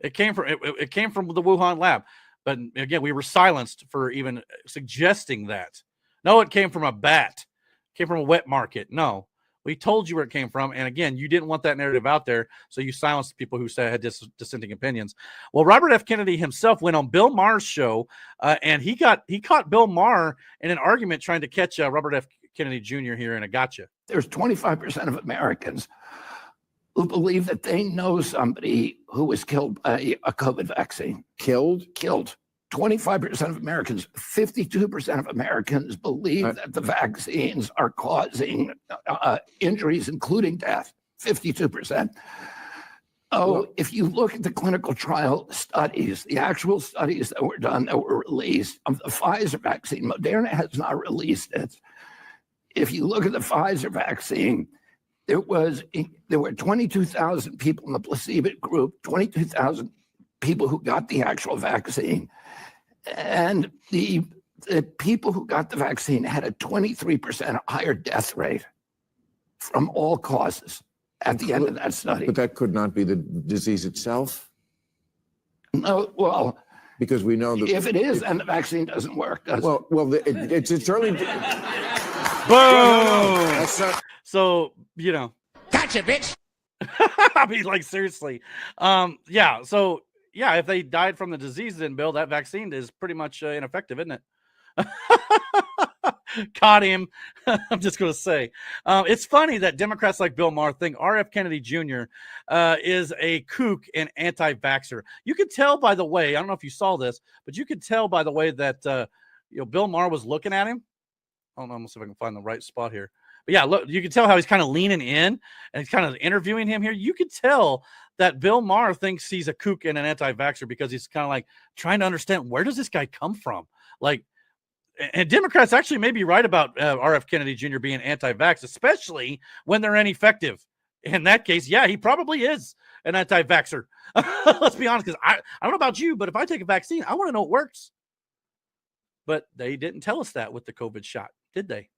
S1: it came from the Wuhan lab, but again, we were silenced for even suggesting that. No, it came from a bat, came from a wet market. No, we told you where it came from, and again, you didn't want that narrative out there, so you silenced people who had dissenting opinions. Well, Robert F. Kennedy himself went on Bill Maher's show, and he caught Bill Maher in an argument trying to catch Robert F. Kennedy Jr. here in a gotcha.
S14: There's 25% of Americans who believe that they know somebody who was killed by a COVID vaccine. Killed? 25% of Americans, 52% of Americans believe that the vaccines are causing injuries, including death. 52%. If you look at the clinical trial studies, the actual studies that were done, that were released of the Pfizer vaccine, Moderna has not released it. If you look at the Pfizer vaccine, there were 22,000 people in the placebo group, 22,000 people who got the actual vaccine. And the people who got the vaccine had a 23% higher death rate from all causes at the end of that study.
S15: But that could not be the disease itself?
S14: No, well,
S15: because we know that
S14: if it is, then the vaccine doesn't work, does it?
S15: Well, it's certainly.
S1: Boom!
S15: That's not.
S1: So,
S4: Gotcha, bitch.
S1: I mean, like, seriously. Yeah. So, yeah, if they died from the disease, then Bill, that vaccine is pretty much ineffective, isn't it? Caught him. I'm just going to say. It's funny that Democrats like Bill Maher think R.F. Kennedy Jr. Is a kook and anti-vaxxer. You could tell by the way, I don't know if you saw this, but you could tell by the way that Bill Maher was looking at him. Hold on, let's see if I can find the right spot here. But yeah, look, you can tell how he's kind of leaning in and he's kind of interviewing him here. You could tell that Bill Maher thinks he's a kook and an anti-vaxxer because he's kind of like trying to understand, where does this guy come from? Like, and Democrats actually may be right about R.F. Kennedy Jr. being anti-vax, especially when they're ineffective. In that case, yeah, he probably is an anti-vaxxer. Let's be honest, because I don't know about you, but if I take a vaccine, I want to know it works. But they didn't tell us that with the COVID shot, did they?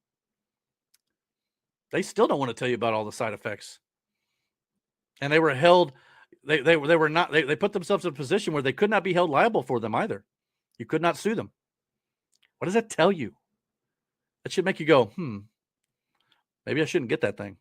S1: They still don't want to tell you about all the side effects. And they were held, they put themselves in a position where they could not be held liable for them either. You could not sue them. What does that tell you? That should make you go, maybe I shouldn't get that thing.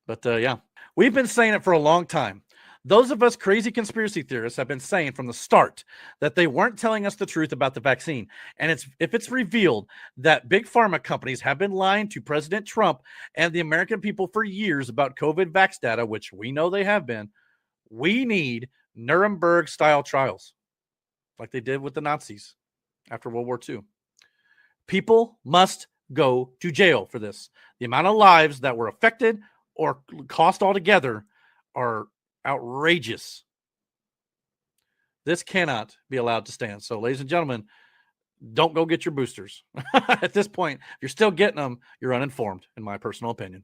S1: But yeah, we've been saying it for a long time. Those of us crazy conspiracy theorists have been saying from the start that they weren't telling us the truth about the vaccine. And if it's revealed that big pharma companies have been lying to President Trump and the American people for years about COVID vax data, which we know they have been, we need Nuremberg-style trials like they did with the Nazis after World War II. People must go to jail for this. The amount of lives that were affected or cost altogether are outrageous. This cannot be allowed to stand. So, ladies and gentlemen, don't go get your boosters. At this point, if you're still getting them, you're uninformed, in my personal opinion.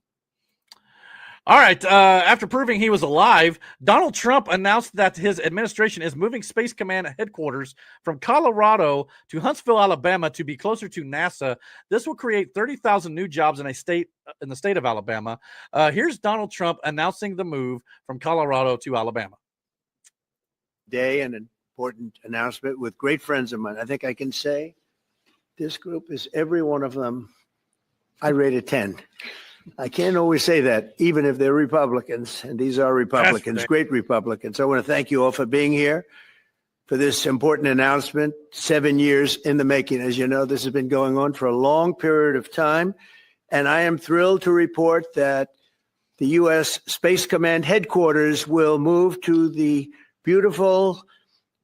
S1: All right. After proving he was alive, Donald Trump announced that his administration is moving Space Command headquarters from Colorado to Huntsville, Alabama, to be closer to NASA. This will create 30,000 new jobs in the state of Alabama. Here's Donald Trump announcing the move from Colorado to Alabama.
S16: Day, an important announcement with great friends of mine. I think I can say this group is every one of them. I rate a 10. I can't always say that, even if they're Republicans, and these are Republicans, great Republicans. I want to thank you all for being here for this important announcement, 7 years in the making. As you know, this has been going on for a long period of time, and I am thrilled to report that the U.S. Space Command headquarters will move to the beautiful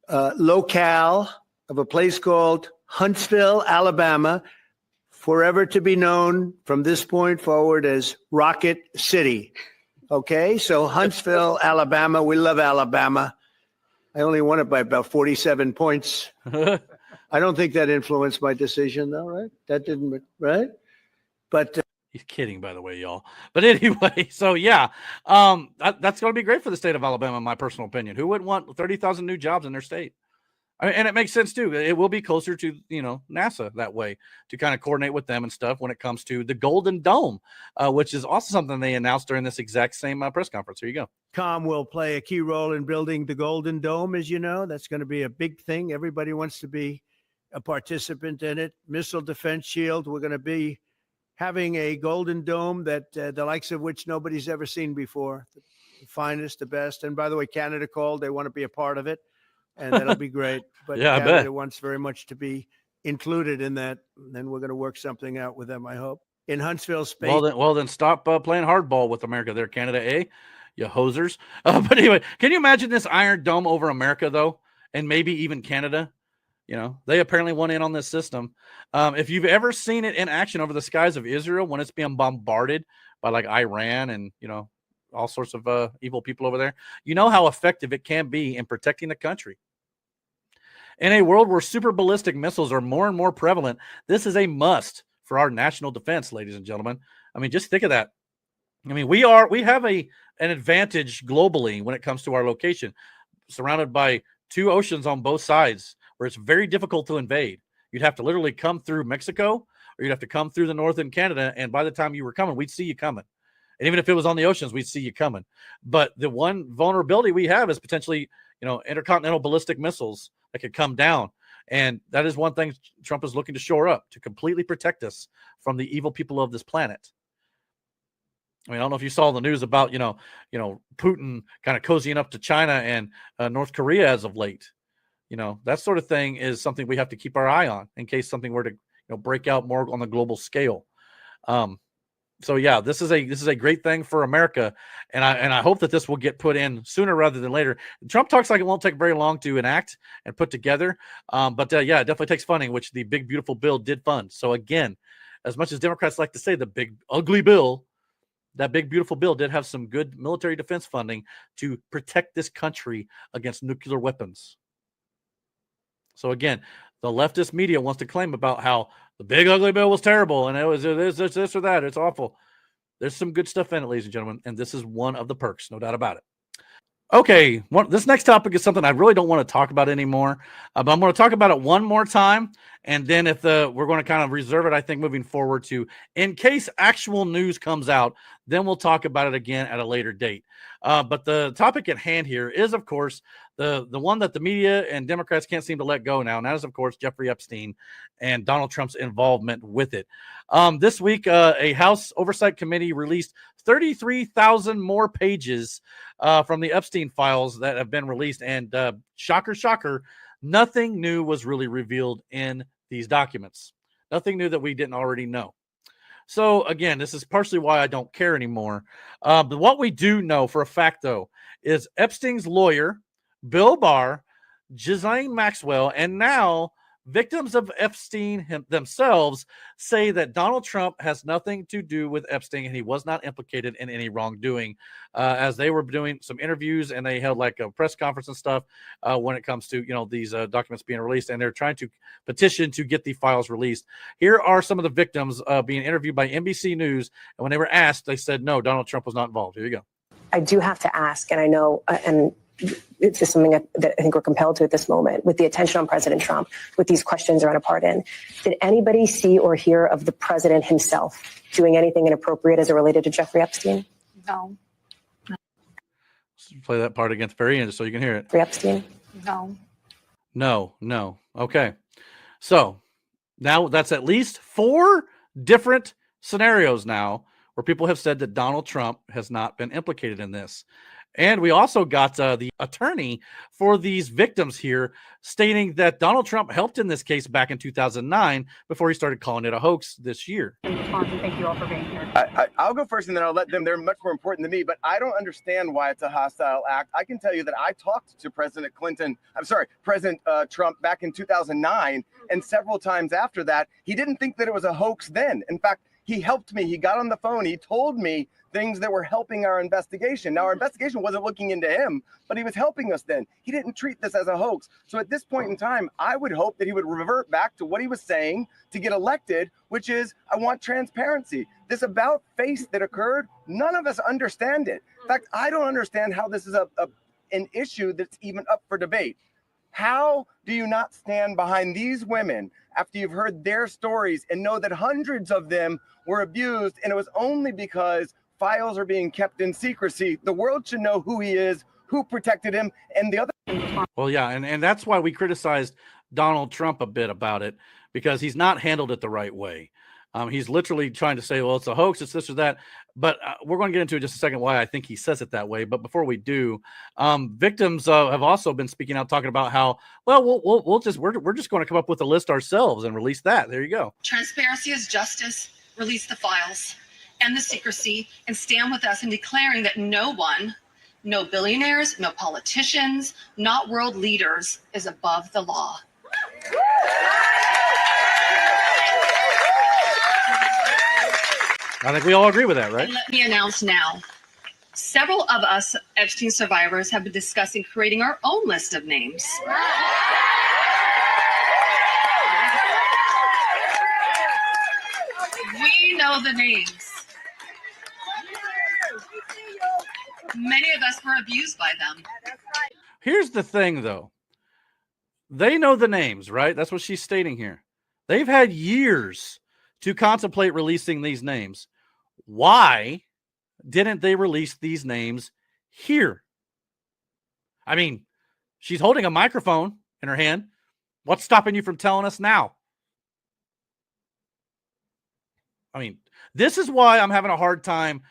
S16: locale of a place called Huntsville, Alabama, forever to be known from this point forward as Rocket City. Okay, so Huntsville, Alabama. We love Alabama. I only won it by about 47 points. I don't think that influenced my decision, though, right? That didn't, right? But
S1: he's kidding, by the way, y'all. But anyway, so yeah, that's going to be great for the state of Alabama, in my personal opinion. Who wouldn't want 30,000 new jobs in their state? And it makes sense too. It will be closer to, NASA that way to kind of coordinate with them and stuff when it comes to the Golden Dome, which is also something they announced during this exact same press conference. Here you go.
S16: Com will play a key role in building the Golden Dome, as you know. That's going to be a big thing. Everybody wants to be a participant in it. Missile Defense Shield. We're going to be having a Golden Dome that the likes of which nobody's ever seen before. The finest, the best. And by the way, Canada called. They want to be a part of it. And that'll be great. But
S1: Yeah, I
S16: Canada
S1: bet.
S16: wants very much to be included in that. And then we're going to work something out with them, I hope. In Huntsville Space.
S1: Well, then stop playing hardball with America there, Canada, you hosers. But anyway, can you imagine this Iron Dome over America, though? And maybe even Canada? They apparently went in on this system. If you've ever seen it in action over the skies of Israel when it's being bombarded by like Iran and, all sorts of evil people over there, you know how effective it can be in protecting the country. In a world where super ballistic missiles are more and more prevalent, this is a must for our national defense, ladies and gentlemen. I mean, just think of that. I mean, we have an advantage globally when it comes to our location, surrounded by two oceans on both sides, where it's very difficult to invade. You'd have to literally come through Mexico, or you'd have to come through the northern Canada, and by the time you were coming, we'd see you coming. And even if it was on the oceans, we'd see you coming. But the one vulnerability we have is potentially, intercontinental ballistic missiles that could come down. And that is one thing Trump is looking to shore up, to completely protect us from the evil people of this planet. I mean, I don't know if you saw the news about, Putin kind of cozying up to China and North Korea as of late. That sort of thing is something we have to keep our eye on in case something were to break out more on the global scale. So yeah, this is a great thing for America, and I hope that this will get put in sooner rather than later. Trump talks like it won't take very long to enact and put together, but yeah, it definitely takes funding, which the big beautiful bill did fund. So again, as much as Democrats like to say the big ugly bill, that big beautiful bill did have some good military defense funding to protect this country against nuclear weapons. So again, the leftist media wants to claim about how the big ugly bill was terrible and it was this or that. It's awful. There's some good stuff in it, ladies and gentlemen, and this is one of the perks, no doubt about it. Okay, this next topic is something I really don't want to talk about anymore, but I'm going to talk about it one more time, and then we're going to kind of reserve it, I think, moving forward to, in case actual news comes out, then we'll talk about it again at a later date. But the topic at hand here is, of course, the one that the media and Democrats can't seem to let go now, and that is, of course, Jeffrey Epstein and Donald Trump's involvement with it. This week, a House Oversight Committee released 33,000 more pages from the Epstein files that have been released, and shocker, nothing new was really revealed in these documents. Nothing new that we didn't already know. So again, this is partially why I don't care anymore. But what we do know for a fact, though, is Epstein's lawyer, Bill Barr, Ghislaine Maxwell, and now victims of Epstein themselves say that Donald Trump has nothing to do with Epstein and he was not implicated in any wrongdoing, as they were doing some interviews and they held like a press conference and stuff when it comes to these documents being released, and they're trying to petition to get the files released. Here are some of the victims being interviewed by NBC News, and when they were asked, they said no, Donald Trump was not involved. Here you go.
S7: I do have to ask, and I know, and it's just something that I think we're compelled to at this moment, with the attention on President Trump, with these questions around a pardon. Did anybody see or hear of the president himself doing anything inappropriate as it related to Jeffrey Epstein?
S3: No.
S1: Let's play that part again at the very end so you can hear it.
S7: Jeffrey Epstein?
S3: No.
S1: No. Okay. So now that's at least 4 different scenarios now where people have said that Donald Trump has not been implicated in this. And we also got the attorney for these victims here stating that Donald Trump helped in this case back in 2009 before he started calling it a hoax this year.
S10: Thank you all for being here. I'll go first and then I'll let them. They're much more important than me, but I don't understand why it's a hostile act. I can tell you that I talked to President Trump back in 2009, and several times after that, he didn't think that it was a hoax then. In fact, he helped me. He got on the phone. He told me things that were helping our investigation. Now, our investigation wasn't looking into him, but he was helping us then. He didn't treat this as a hoax. So at this point in time, I would hope that he would revert back to what he was saying to get elected, which is, I want transparency. This about face that occurred, none of us understand it. In fact, I don't understand how this is an issue that's even up for debate. How do you not stand behind these women after you've heard their stories and know that hundreds of them were abused, and it was only because files are being kept in secrecy? The world should know who he is, who protected him, and the other.
S1: Well, yeah, and that's why we criticized Donald Trump a bit about it, because he's not handled it the right way. He's literally trying to say, well, it's a hoax, it's this or that. But we're going to get into in just a second why I think he says it that way. But before we do, victims have also been speaking out, talking about how, well, we're just going to come up with a list ourselves and release that. There you go.
S18: Transparency is justice. Release the files and the secrecy, and stand with us in declaring that no one, no billionaires, no politicians, not world leaders, is above the law.
S1: I think we all agree with that, right?
S18: And let me announce now, several of us Epstein survivors have been discussing creating our own list of names. We know the names. Many of us were abused by them.
S1: Here's the thing, though. They know the names, right? That's what she's stating here. They've had years to contemplate releasing these names. Why didn't they release these names here? I mean, she's holding a microphone in her hand. What's stopping you from telling us now? I mean, this is why I'm having a hard time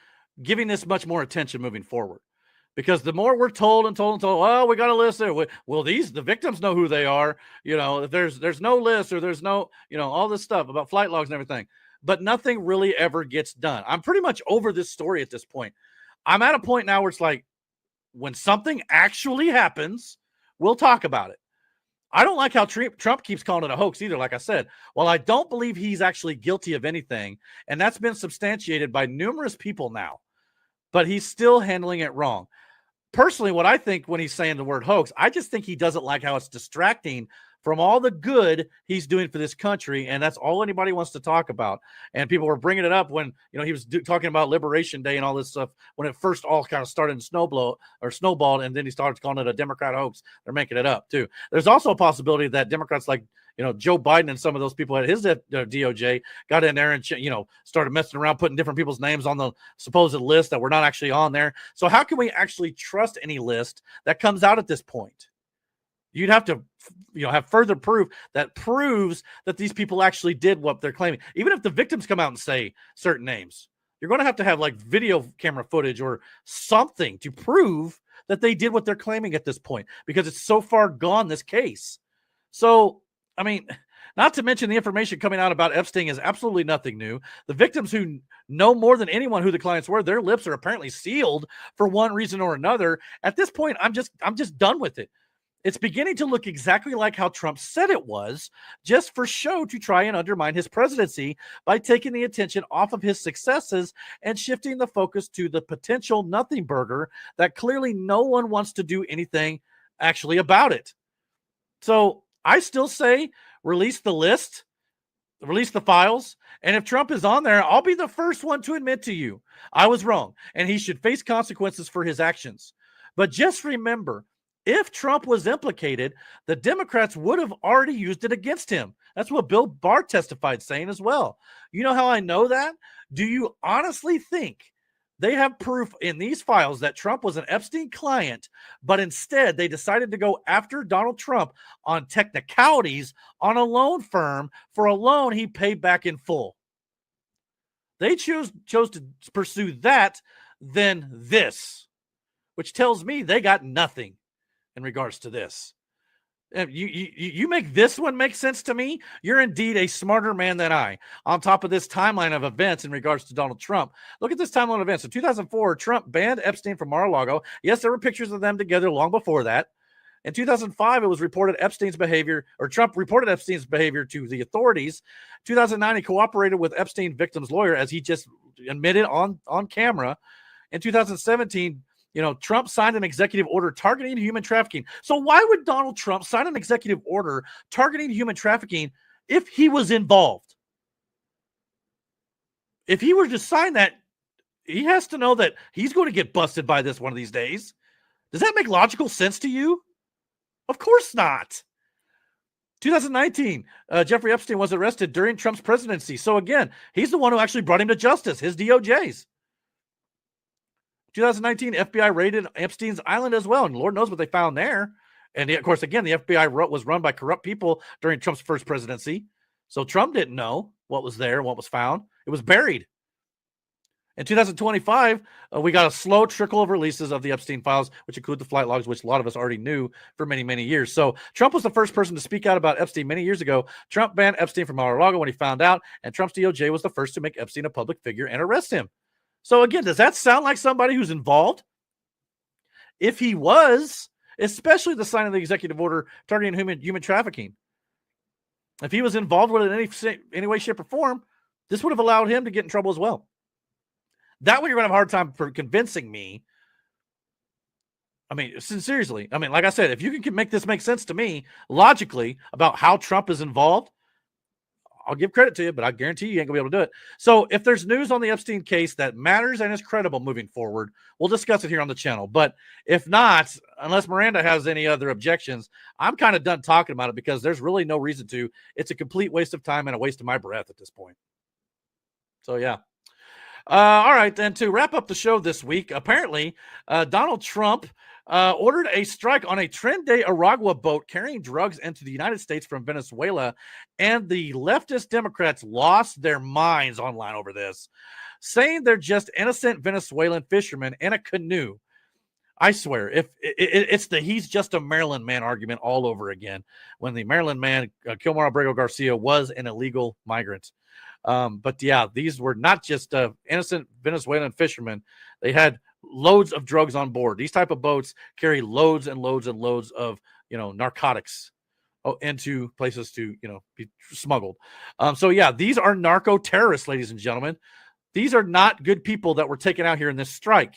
S1: giving this much more attention moving forward. Because the more we're told, oh, we got a list there. Well, the victims know who they are. You know, if there's no list, or there's no, all this stuff about flight logs and everything. But nothing really ever gets done. I'm pretty much over this story at this point. I'm at a point now where it's like, when something actually happens, we'll talk about it. I don't like how Trump keeps calling it a hoax either, like I said. Well, I don't believe he's actually guilty of anything, and that's been substantiated by numerous people now. But he's still handling it wrong. Personally, what I think when he's saying the word hoax, I just think he doesn't like how it's distracting from all the good he's doing for this country, and that's all anybody wants to talk about. And people were bringing it up when he was talking about Liberation Day and all this stuff when it first all kind of started in snowballed, and then he started calling it a Democrat hoax. They're making it up too. There's also a possibility that Democrats like Joe Biden and some of those people at his DOJ got in there and started messing around, putting different people's names on the supposed list that were not actually on there. So how can we actually trust any list that comes out at this point? You'd have to, have further proof that proves that these people actually did what they're claiming. Even if the victims come out and say certain names, you're going to have like video camera footage or something to prove that they did what they're claiming at this point, because it's so far gone, this case. So, I mean, not to mention the information coming out about Epstein is absolutely nothing new. The victims who know more than anyone who the clients were, their lips are apparently sealed for one reason or another. At this point, I'm just done with it. It's beginning to look exactly like how Trump said it was, just for show to try and undermine his presidency by taking the attention off of his successes and shifting the focus to the potential nothing burger that clearly no one wants to do anything actually about it. So I still say release the list, release the files, and if Trump is on there, I'll be the first one to admit to you I was wrong, and he should face consequences for his actions. But just remember, if Trump was implicated, the Democrats would have already used it against him. That's what Bill Barr testified saying as well. You know how I know that? Do you honestly think they have proof in these files that Trump was an Epstein client, but instead they decided to go after Donald Trump on technicalities on a loan firm for a loan he paid back in full? They chose to pursue that than this, which tells me they got nothing in regards to this. You make this one make sense to me. You're indeed a smarter man than I. On top of this timeline of events in regards to Donald Trump, look at this timeline of events. In 2004, Trump banned Epstein from Mar-a-Lago. Yes, there were pictures of them together long before that. In 2005, it was reported Trump reported Epstein's behavior to the authorities. 2009, he cooperated with Epstein victim's lawyer, as he just admitted on camera. In 2017, Trump signed an executive order targeting human trafficking. So why would Donald Trump sign an executive order targeting human trafficking if he was involved? If he were to sign that, he has to know that he's going to get busted by this one of these days. Does that make logical sense to you? Of course not. 2019, Jeffrey Epstein was arrested during Trump's presidency. So again, he's the one who actually brought him to justice, his DOJs. 2019, FBI raided Epstein's island as well, and Lord knows what they found there. And of course, again, the FBI was run by corrupt people during Trump's first presidency. So Trump didn't know what was there, what was found. It was buried. In 2025, we got a slow trickle of releases of the Epstein files, which include the flight logs, which a lot of us already knew for many, many years. So Trump was the first person to speak out about Epstein many years ago. Trump banned Epstein from Mar-a-Lago when he found out, and Trump's DOJ was the first to make Epstein a public figure and arrest him. So again, does that sound like somebody who's involved? If he was, especially the sign of the executive order targeting human trafficking, if he was involved with it in any way, shape, or form, this would have allowed him to get in trouble as well. That way you're going to have a hard time for convincing me. I mean, seriously. I mean, like I said, if you can make this make sense to me logically about how Trump is involved, I'll give credit to you, but I guarantee you ain't going to be able to do it. So if there's news on the Epstein case that matters and is credible moving forward, we'll discuss it here on the channel. But if not, unless Miranda has any other objections, I'm kind of done talking about it because there's really no reason to. It's a complete waste of time and a waste of my breath at this point. So, yeah. All right, then to wrap up the show this week, apparently Donald Trump ordered a strike on a Tren de Aragua boat carrying drugs into the United States from Venezuela, and the leftist Democrats lost their minds online over this, saying they're just innocent Venezuelan fishermen in a canoe. I swear, if it's the he's just a Maryland man argument all over again, when the Maryland man, Kilmar Abrego Garcia, was an illegal migrant. But yeah, these were not just innocent Venezuelan fishermen. They had loads of drugs on board. These type of boats carry loads and loads and loads of, narcotics into places to, be smuggled. So yeah, these are narco terrorists, ladies and gentlemen. These are not good people that were taken out here in this strike.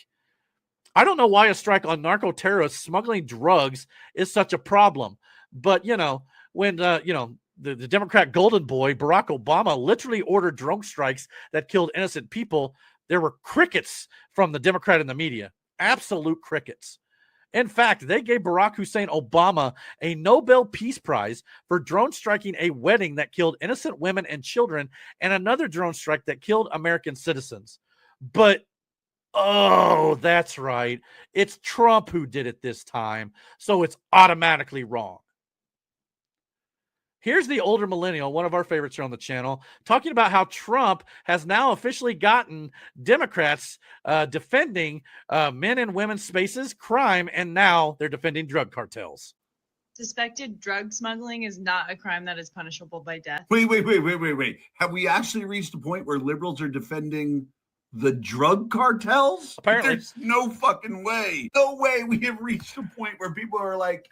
S1: I don't know why a strike on narco terrorists smuggling drugs is such a problem. But, when, the Democrat golden boy, Barack Obama, literally ordered drone strikes that killed innocent people, there were crickets from the Democrat and the media. Absolute crickets. In fact, they gave Barack Hussein Obama a Nobel Peace Prize for drone striking a wedding that killed innocent women and children, and another drone strike that killed American citizens. But, oh, that's right. It's Trump who did it this time, so it's automatically wrong. Here's the older millennial, one of our favorites here on the channel, talking about how Trump has now officially gotten Democrats defending men and women's spaces, crime, and now they're defending drug cartels.
S8: Suspected drug smuggling is not a crime that is punishable by death.
S19: Wait. Have we actually reached a point where liberals are defending the drug cartels?
S1: Apparently.
S19: There's no fucking way. No way we have reached a point where people are like,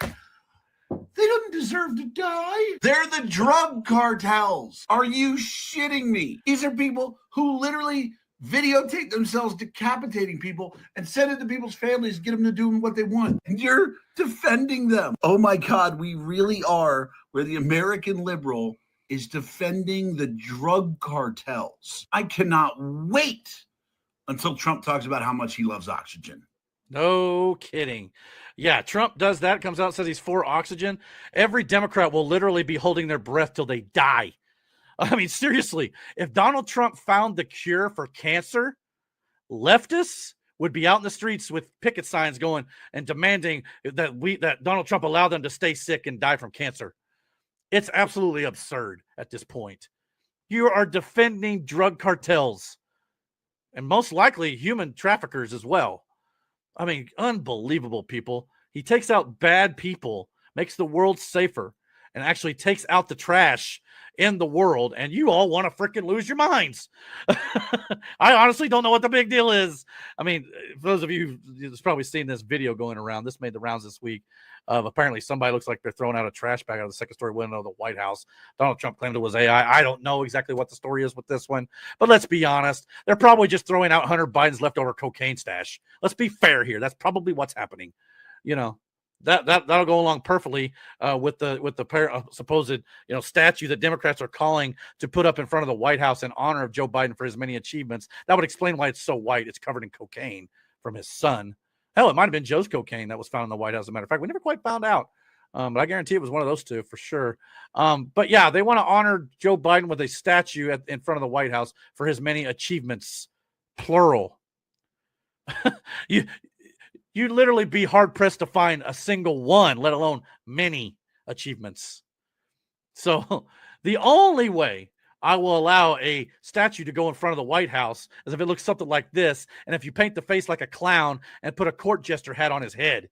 S19: they don't deserve to die. They're the drug cartels. Are you shitting me? These are people who literally videotape themselves decapitating people and send it to people's families, get them to do what they want. And you're defending them. Oh my God, we really are where the American liberal is defending the drug cartels. I cannot wait until Trump talks about how much he loves oxygen.
S1: No kidding. Yeah, Trump does that, comes out and says he's for oxygen. Every Democrat will literally be holding their breath till they die. I mean, seriously, if Donald Trump found the cure for cancer, leftists would be out in the streets with picket signs going and demanding that Donald Trump allow them to stay sick and die from cancer. It's absolutely absurd at this point. You are defending drug cartels and most likely human traffickers as well. I mean, unbelievable, people. He takes out bad people, makes the world safer, and actually takes out the trash in the world, and you all want to freaking lose your minds. I honestly don't know what the big deal is. I mean, for those of you who've probably seen this video going around, this made the rounds this week, of apparently somebody looks like they're throwing out a trash bag out of the second-story window of the White House. Donald Trump claimed it was AI. I don't know exactly what the story is with this one, but let's be honest. They're probably just throwing out Hunter Biden's leftover cocaine stash. Let's be fair here. That's probably what's happening. That'll go along perfectly with the supposed statue that Democrats are calling to put up in front of the White House in honor of Joe Biden for his many achievements. That would explain why it's so white. It's covered in cocaine from his son. Hell, it might have been Joe's cocaine that was found in the White House. As a matter of fact, we never quite found out. But I guarantee it was one of those two for sure. But yeah, they want to honor Joe Biden with a statue in front of the White House for his many achievements, plural. You literally be hard pressed to find a single one, let alone many achievements. So the only way I will allow a statue to go in front of the White House is if it looks something like this, and if you paint the face like a clown and put a court jester hat on his head.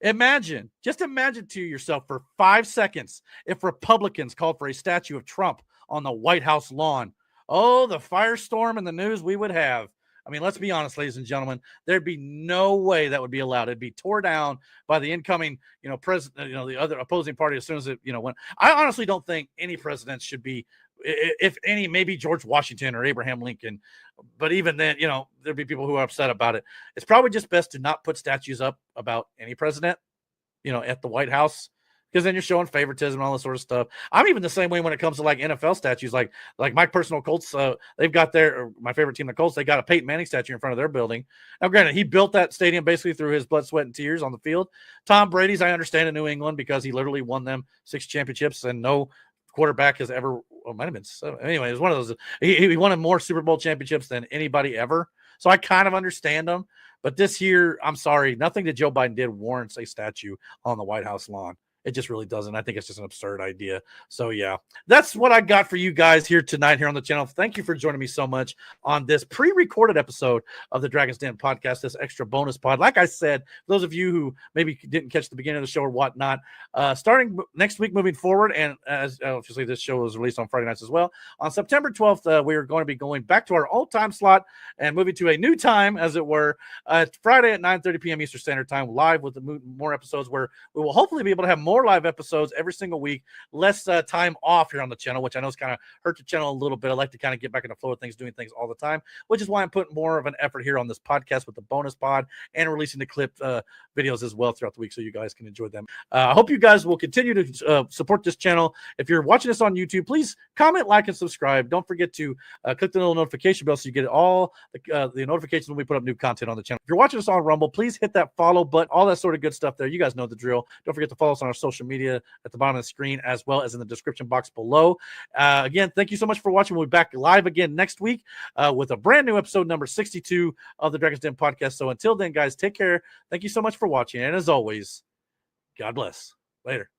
S1: Just imagine to yourself for 5 seconds if Republicans called for a statue of Trump on the White House lawn. Oh, the firestorm in the news we would have. I mean, let's be honest, ladies and gentlemen, there'd be no way that would be allowed. It'd be tore down by the incoming, president, the other opposing party as soon as it, went. I honestly don't think any president should be, if any, maybe George Washington or Abraham Lincoln. But even then, there'd be people who are upset about it. It's probably just best to not put statues up about any president, at the White House, because then you're showing favoritism and all this sort of stuff. I'm even the same way when it comes to like NFL statues, like my personal Colts. They've got my favorite team, the Colts. They got a Peyton Manning statue in front of their building. Now, granted, he built that stadium basically through his blood, sweat, and tears on the field. Tom Brady's, I understand, in New England because he literally won them 6 championships, and no quarterback has ever. Well, might have been 7. Anyway, it was one of those. He won more Super Bowl championships than anybody ever. So I kind of understand him. But this year, I'm sorry, nothing that Joe Biden did warrants a statue on the White House lawn. It just really doesn't. I think it's just an absurd idea. So, yeah, that's what I got for you guys here tonight here on the channel. Thank you for joining me so much on this pre-recorded episode of the Dragon's Den podcast, this extra bonus pod. Like I said, those of you who maybe didn't catch the beginning of the show or whatnot, starting next week moving forward, and as obviously this show was released on Friday nights as well, on September 12th, we are going to be going back to our old time slot and moving to a new time, as it were, Friday at 9:30 p.m. Eastern Standard Time, live with more episodes where we will hopefully be able to have more live episodes every single week, less time off here on the channel, which I know is kind of hurt the channel a little bit. I like to kind of get back in the flow of things, doing things all the time, which is why I'm putting more of an effort here on this podcast with the bonus pod and releasing the clip videos as well throughout the week so you guys can enjoy them. I hope you guys will continue to support this channel. If you're watching this on YouTube, please comment, like, and subscribe. Don't forget to click the little notification bell so you get all the notifications when we put up new content on the channel. If you're watching us on Rumble, please hit that follow button, all that sort of good stuff there. You guys know the drill. Don't forget to follow us on our social media at the bottom of the screen, as well as in the description box below. Again, thank you so much for watching. We'll be back live again next week with a brand new episode number 62 of the Dragon's Den podcast. So until then, guys, take care. Thank you so much for watching. And as always, God bless. Later.